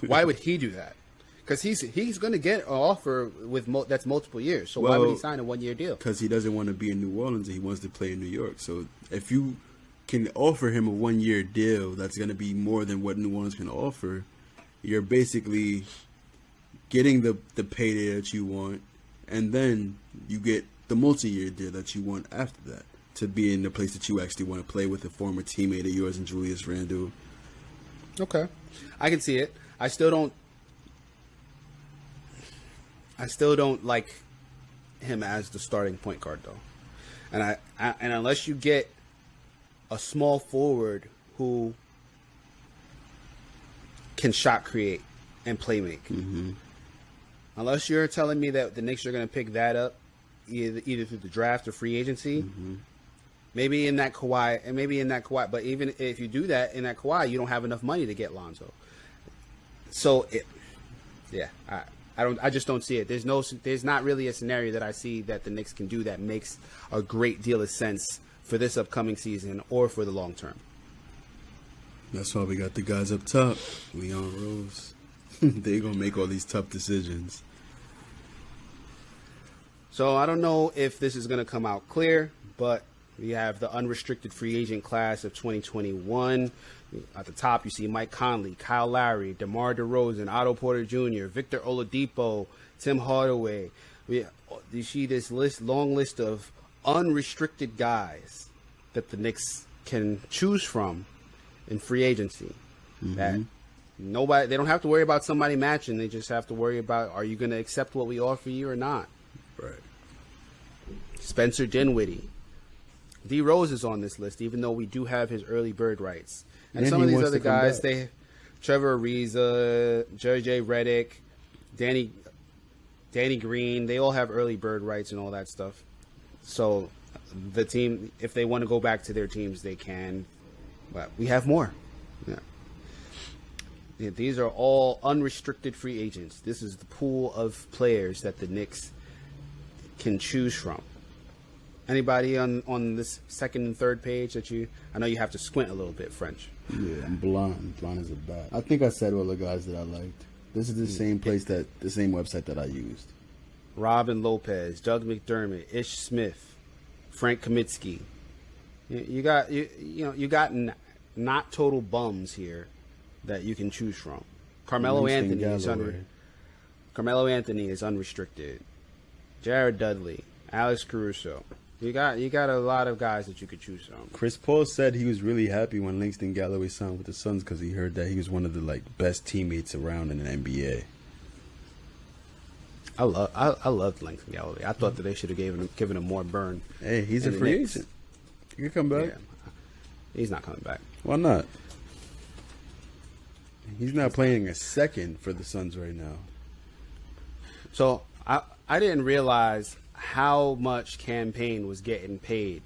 Why would he do that? Because he's going to get an offer with that's multiple years. So why would he sign a 1-year deal? Because he doesn't want to be in New Orleans and he wants to play in New York. So if you can offer him a 1-year deal that's going to be more than what New Orleans can offer, you're basically getting the payday that you want, and then you get the multi-year deal that you want after that to be in the place that you actually want to play with a former teammate of yours and Julius Randle. Okay, I can see it. I still don't like him as the starting point guard though, and and unless you get a small forward who can shot create and play make, unless you're telling me that the Knicks are going to pick that up either through the draft or free agency, maybe in that Kawhi, but even if you do that in that Kawhi, you don't have enough money to get Lonzo. So I just don't see it. There's not really a scenario that I see that the Knicks can do that makes a great deal of sense for this upcoming season or for the long term. That's why we got the guys up top, Leon Rose. They're going to make all these tough decisions. So I don't know if this is going to come out clear, but we have the unrestricted free agent class of 2021. At the top, you see Mike Conley, Kyle Lowry, DeMar DeRozan, Otto Porter Jr., Victor Oladipo, Tim Hardaway. You see this long list of unrestricted guys that the Knicks can choose from in free agency. That they don't have to worry about somebody matching. They just have to worry about, are you going to accept what we offer you or not? Right. Spencer Dinwiddie. D Rose is on this list, even though we do have his early bird rights. And some of these other guys, Trevor Ariza, JJ Redick, Danny Green, they all have early bird rights and all that stuff. So the team, if they want to go back to their teams, they can. But we have more. Yeah, these are all unrestricted free agents. This is the pool of players that the Knicks can choose from. Anybody on this second and third page that I know you have to squint a little bit, French. Yeah, I'm blind. Blind as a bat. I think I said all the guys that I liked. This is the same the same website that I used. Robin Lopez, Doug McDermott, Ish Smith, Frank Kaminsky. You got not total bums here that you can choose from. Carmelo Anthony is unrestricted. Jared Dudley, Alex Caruso. You got a lot of guys that you could choose from. Chris Paul said he was really happy when Langston Galloway signed with the Suns because he heard that he was one of the best teammates around in the NBA. I loved Langston Galloway. I thought that they should have given him more burn. Hey, he's a free agent. He can come back. Yeah. He's not coming back. Why not? He's not playing a second for the Suns right now. So I didn't realize how much Campaign was getting paid.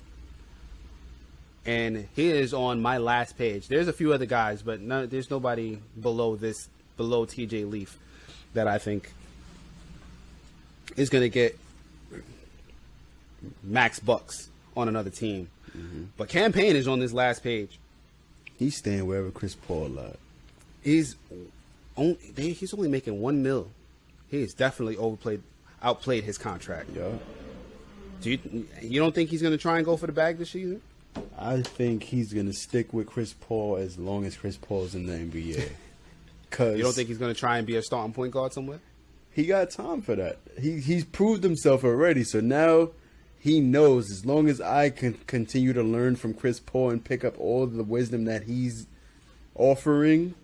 And he is on my last page. There's a few other guys, but there's nobody below TJ Leaf that I think is going to get max bucks on another team. But Campaign is on this last page. He's staying wherever Chris Paul at. He's only making $1 million. He has definitely outplayed his contract. Yeah. You don't think he's going to try and go for the bag this season? I think he's going to stick with Chris Paul as long as Chris Paul's in the NBA. You don't think he's going to try and be a starting point guard somewhere? He got time for that. He's proved himself already. So now he knows as long as I can continue to learn from Chris Paul and pick up all the wisdom that he's offering,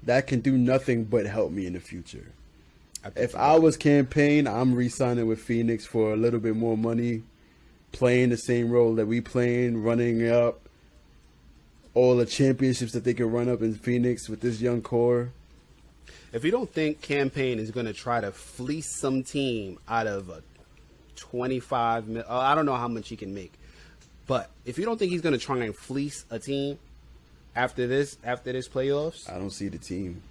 that can do nothing but help me in the future. If I was campaign, I'm re-signing with Phoenix for a little bit more money, playing the same role that we playing, running up all the championships that they can run up in Phoenix with this young core. If you don't think campaign is going to try to fleece some team out of a 25 mil, I don't know how much he can make, but if you don't think he's going to try and fleece a team after this playoffs, I don't see the team.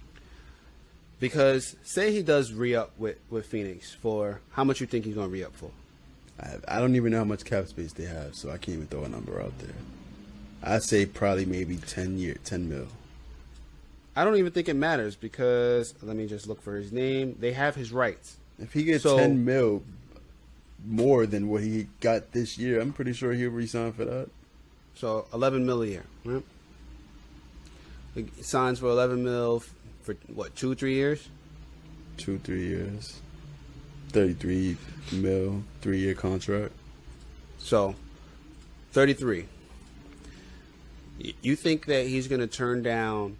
Because say he does re-up with Phoenix for how much you think he's going to re-up for? I don't even know how much cap space they have, so I can't even throw a number out there. I'd say probably maybe 10 mil. I don't even think it matters because let me just look for his name. They have his rights. If he gets 10 mil more than what he got this year, I'm pretty sure he'll resign for that. So 11 mil a year, right? He signs for 11 mil for what, 2-3 years? 2-3 years. 33 mil, 3-year contract. So 33. You think that he's going to turn down,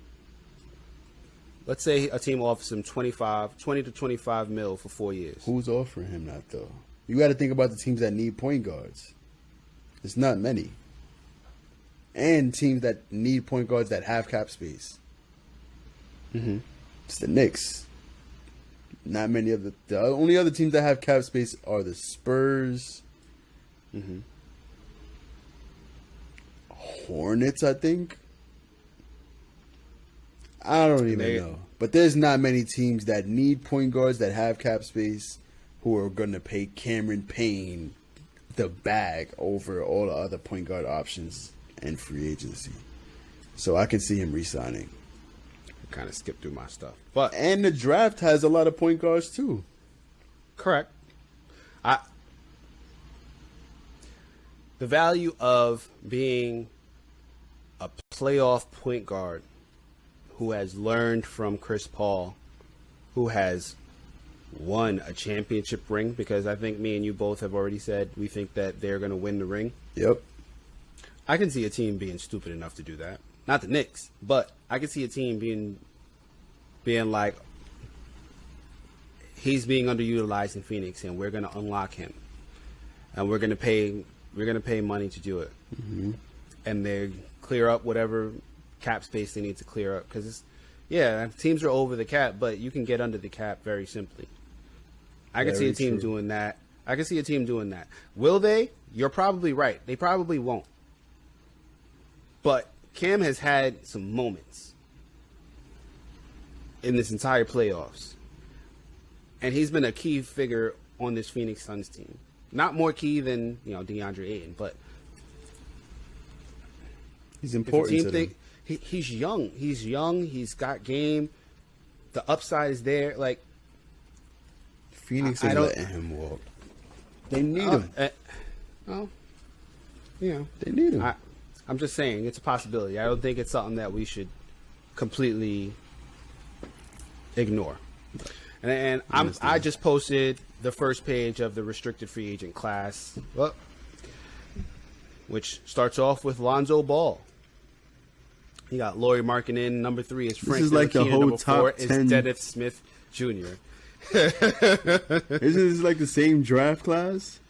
let's say a team offers him 20 to 25 mil for 4 years. Who's offering him that, though? You got to think about the teams that need point guards. It's not many. And teams that need point guards that have cap space. Mm-hmm. It's the Knicks. Not many of the only other teams that have cap space are the Spurs. Mm-hmm. Hornets, I think. I don't even know. But there's not many teams that need point guards that have cap space who are going to pay Cameron Payne the bag over all the other point guard options and free agency. So I can see him re-signing. Kind of skip through my stuff. And the draft has a lot of point guards too. Correct. The value of being a playoff point guard who has learned from Chris Paul, who has won a championship ring, because I think me and you both have already said we think that they're going to win the ring. Yep. I can see a team being stupid enough to do that. Not the Knicks, but I can see a team being like, he's being underutilized in Phoenix, and we're going to unlock him, and we're going to pay money to do it, and they clear up whatever cap space they need to clear up, because teams are over the cap, but you can get under the cap very simply. I can see a team doing that. I can see a team doing that. Will they? You're probably right. They probably won't. But Cam has had some moments in this entire playoffs, and he's been a key figure on this Phoenix Suns team. Not more key than DeAndre Ayton, but he's important to them. He's young. He's young. He's got game. The upside is there. Like, Phoenix is letting him walk. They need him. They need him. I'm just saying it's a possibility. I don't think it's something that we should completely ignore. And I just posted the first page of the restricted free agent class, which starts off with Lonzo Ball. You got Lauri Markkanen. Number 3 is Frank. This is like the whole number top 4 10. is Dennis Smith Jr. Isn't this like the same draft class?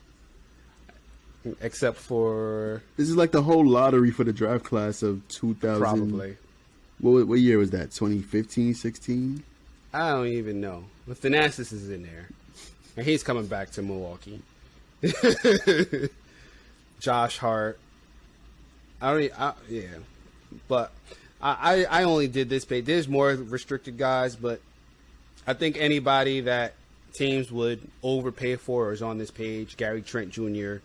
Except for this is like the whole lottery for the draft class of 2000. Probably. What year was that? 2015, 16? I don't even know. The Thanasis is in there, and he's coming back to Milwaukee. Josh Hart. But I only did this page. There's more restricted guys, but I think anybody that teams would overpay for is on this page. Gary Trent Jr.,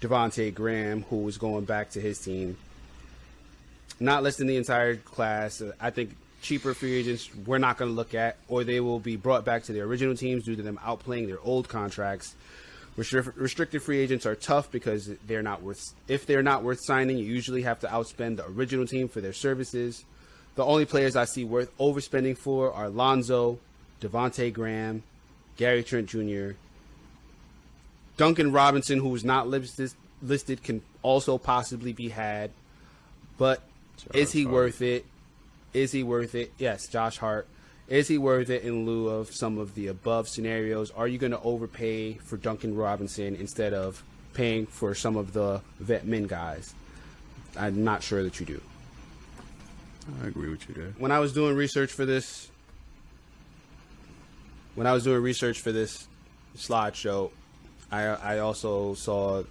Devontae Graham, who is going back to his team. Not listing the entire class. I think cheaper free agents we're not going to look at, or they will be brought back to their original teams due to them outplaying their old contracts. Restricted free agents are tough because if they're not worth signing, you usually have to outspend the original team for their services. The only players I see worth overspending for are Lonzo, Devontae Graham, Gary Trent Jr., Duncan Robinson, who is not listed, can also possibly be had. But is he worth it? Is he worth it? Yes, Josh Hart. Is he worth it in lieu of some of the above scenarios? Are you going to overpay for Duncan Robinson instead of paying for some of the vet min guys? I'm not sure that you do. I agree with you there. When I was doing research for this slideshow, I also saw.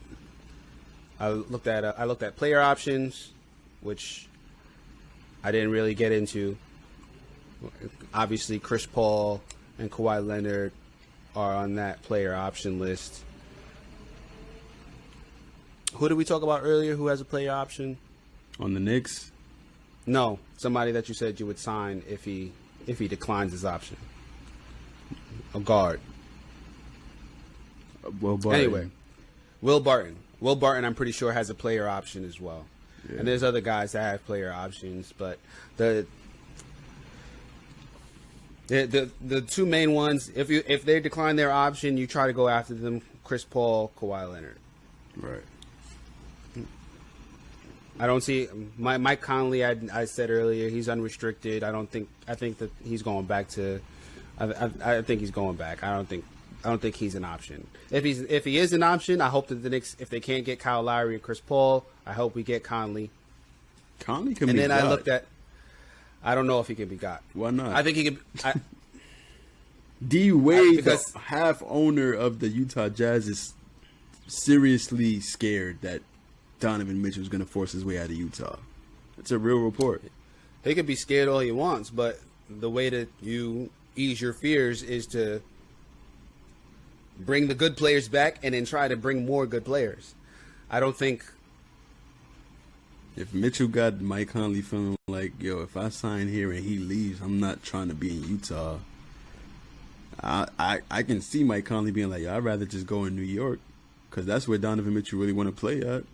I looked at player options, which I didn't really get into. Obviously, Chris Paul and Kawhi Leonard are on that player option list. Who did we talk about earlier? Who has a player option? On the Knicks? No, somebody that you said you would sign if he declines his option. A guard. Will Barton. Anyway, Will Barton. Will Barton, I'm pretty sure, has a player option as well. Yeah. And there's other guys that have player options, but the two main ones, if they decline their option, you try to go after them. Chris Paul, Kawhi Leonard. Right. I don't see Mike Conley. I said earlier he's unrestricted. I think that he's going back to. I think he's going back. I don't think he's an option. If he is an option, I hope that the Knicks, if they can't get Kyle Lowry and Chris Paul, I hope we get Conley. Conley can and be then got. I looked at. I don't know if he can be got. Why not? I think he can. D Wade, because- the half owner of the Utah Jazz, is seriously scared that Donovan Mitchell is going to force his way out of Utah. It's a real report. He could be scared all he wants, but the way that you ease your fears is to bring the good players back and then try to bring more good players. I don't think. If Mitchell got Mike Conley feeling like, yo, if I sign here and he leaves, I'm not trying to be in Utah. I can see Mike Conley being like, yo, I'd rather just go in New York because that's where Donovan Mitchell really want to play at.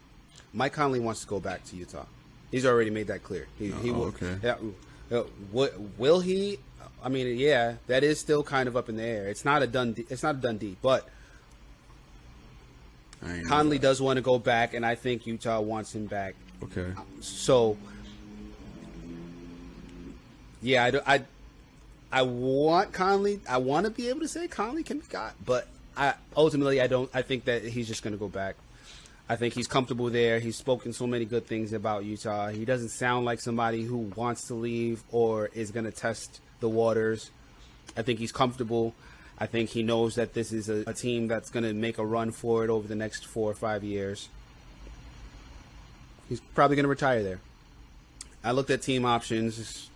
Mike Conley wants to go back to Utah. He's already made that clear. He will. Okay. Yeah, will he? I mean, yeah, that is still kind of up in the air. It's not a done deal, but Conley does want to go back, and I think Utah wants him back. Okay. So, yeah, I want Conley. I want to be able to say Conley can be got, but ultimately I don't. I think that he's just going to go back. I think he's comfortable there. He's spoken so many good things about Utah. He doesn't sound like somebody who wants to leave or is going to test the waters. I think he's comfortable. I think he knows that this is a team that's going to make a run for it over the next 4 or 5 years. He's probably going to retire there. I looked at team options.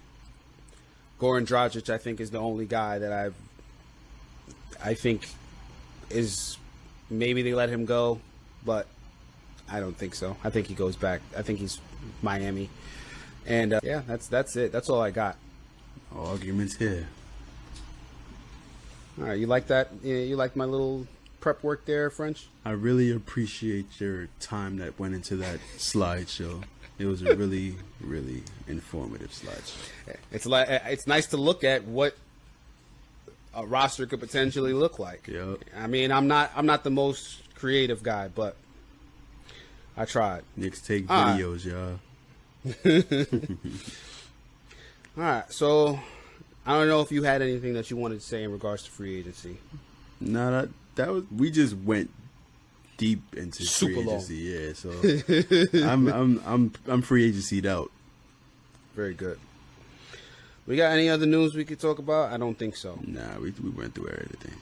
Goran Dragic, I think, is the only guy that I think is maybe they let him go, but I don't think so. I think he goes back. I think he's Miami. And yeah, that's it. That's all I got. No arguments here. All right, you like that? You like my little prep work there, French? I really appreciate your time that went into that slideshow. It was a really, really informative slideshow. It's nice to look at what a roster could potentially look like. Yep. I mean, I'm not the most creative guy, but I tried. Knicks take videos, y'all. All right, so I don't know if you had anything that you wanted to say in regards to free agency. No, that was, we just went deep into Super free long. agency. Yeah, so I'm free agency'd out. Very good. We got any other news we could talk about? I don't think so. Nah, we went through everything.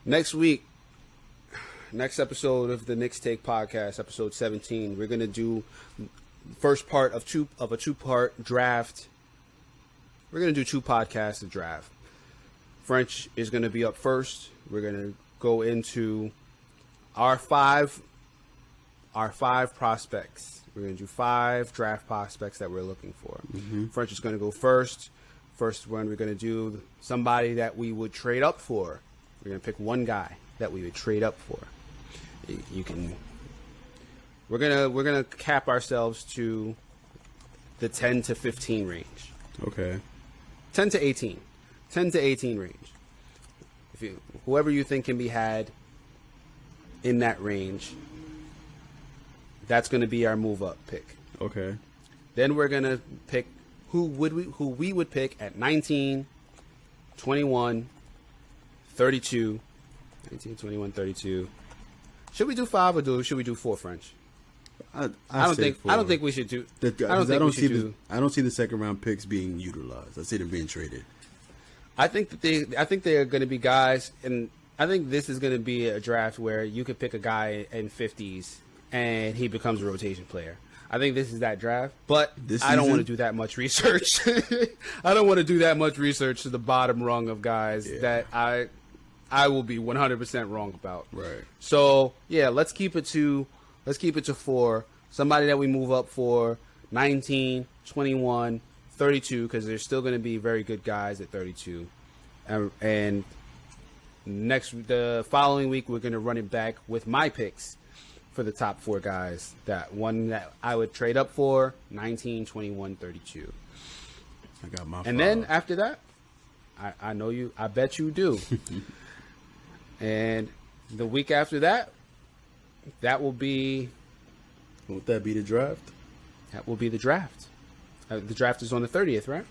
Next week, next episode of the Knicks Take Podcast, episode 17, we're gonna do first part of a two-part draft. We're gonna do 2 podcasts of draft. French is gonna be up first. We're gonna go into our five prospects. We're gonna do 5 draft prospects that we're looking for. French is gonna go first. First one, we're gonna do somebody that we would trade up for. We're gonna pick one guy that we would trade up for. You can. We're gonna cap ourselves to the 10 to 15 range. Okay. 10 to 18. 10 to 18 range. Whoever you think can be had in that range, that's going to be our move up pick. Okay. Then we're going to pick who we would pick at 19, 21, 32. 19, 21, 32. Should we do 5 or should we do 4, French? I don't think we should do. I don't see the second round picks being utilized. I see them being traded. I think they're going to be guys, and I think this is going to be a draft where you could pick a guy in 50s and he becomes a rotation player. I think this is that draft, but I don't want to do that much research. I don't want to do that much research to the bottom rung of guys that I will be 100% wrong about. Right. So yeah, let's keep it to 4. Somebody that we move up for 19, 21, 32, because there's still going to be very good guys at 32. And the following week, we're going to run it back with my picks for the top 4 guys. That one that I would trade up for, 19, 21, 32. I got my. And then after that, I know you. I bet you do. And the week after that, that will be. Won't that be the draft? That will be the draft. The draft is on the 30th, right?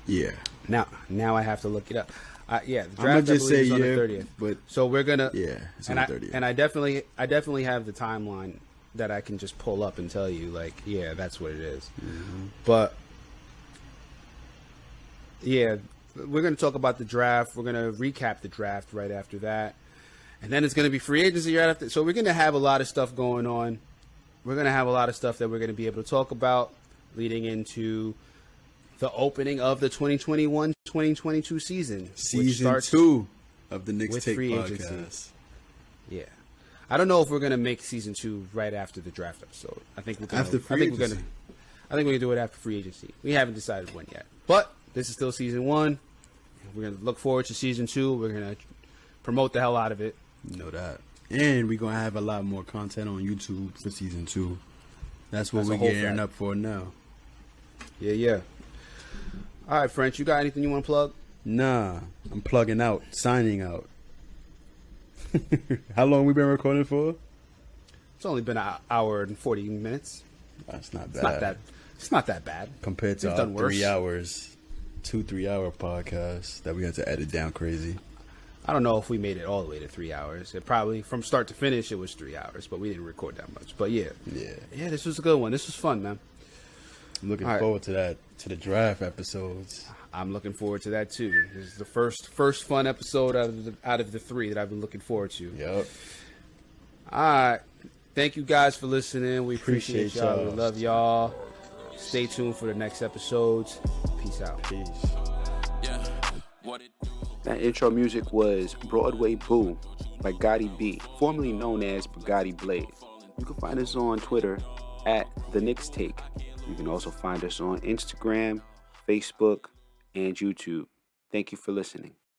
Yeah. Now I have to look it up. The draft I'm gonna just say is on the 30th. But so we're gonna it's on the 30th. And I definitely have the timeline that I can just pull up and tell you, like, yeah, that's what it is. Mm-hmm. But yeah, we're gonna talk about the draft. We're gonna recap the draft right after that, and then it's gonna be free agency right after. So we're gonna have a lot of stuff going on. We're going to have a lot of stuff that we're going to be able to talk about leading into the opening of the 2021-2022 season. Season 2 of the Knicks Take free podcast. Agency. Yeah. I don't know if we're going to make season 2 right after the draft episode. I think we're going to I think we're going to do it after free agency. We haven't decided when yet. But this is still season 1. We're going to look forward to season 2. We're going to promote the hell out of it. You know that. And we're going to have a lot more content on YouTube for season 2. That's what we're gearing up for now. Yeah. All right, French, you got anything you want to plug? Nah, I'm plugging out, signing out. How long we been recording for? It's only been an hour and 40 minutes. That's not bad. It's not that bad. Compared to our 3 hours, 2-3 hour podcast that we had to edit down crazy. I don't know if we made it all the way to 3 hours. It probably, from start to finish, it was 3 hours, but we didn't record that much. But yeah, this was a good one. This was fun, man. I'm looking forward to that, to the draft episodes. I'm looking forward to that too. This is the first fun episode out of the 3 that I've been looking forward to. Yep. All right. Thank you guys for listening. We appreciate y'all. We love y'all. Stay tuned for the next episodes. Peace out. Peace. Yeah, what it do? That intro music was Broadway Boo by Gotti B, formerly known as Bugatti Blade. You can find us on Twitter at The Knicks Take. You can also find us on Instagram, Facebook, and YouTube. Thank you for listening.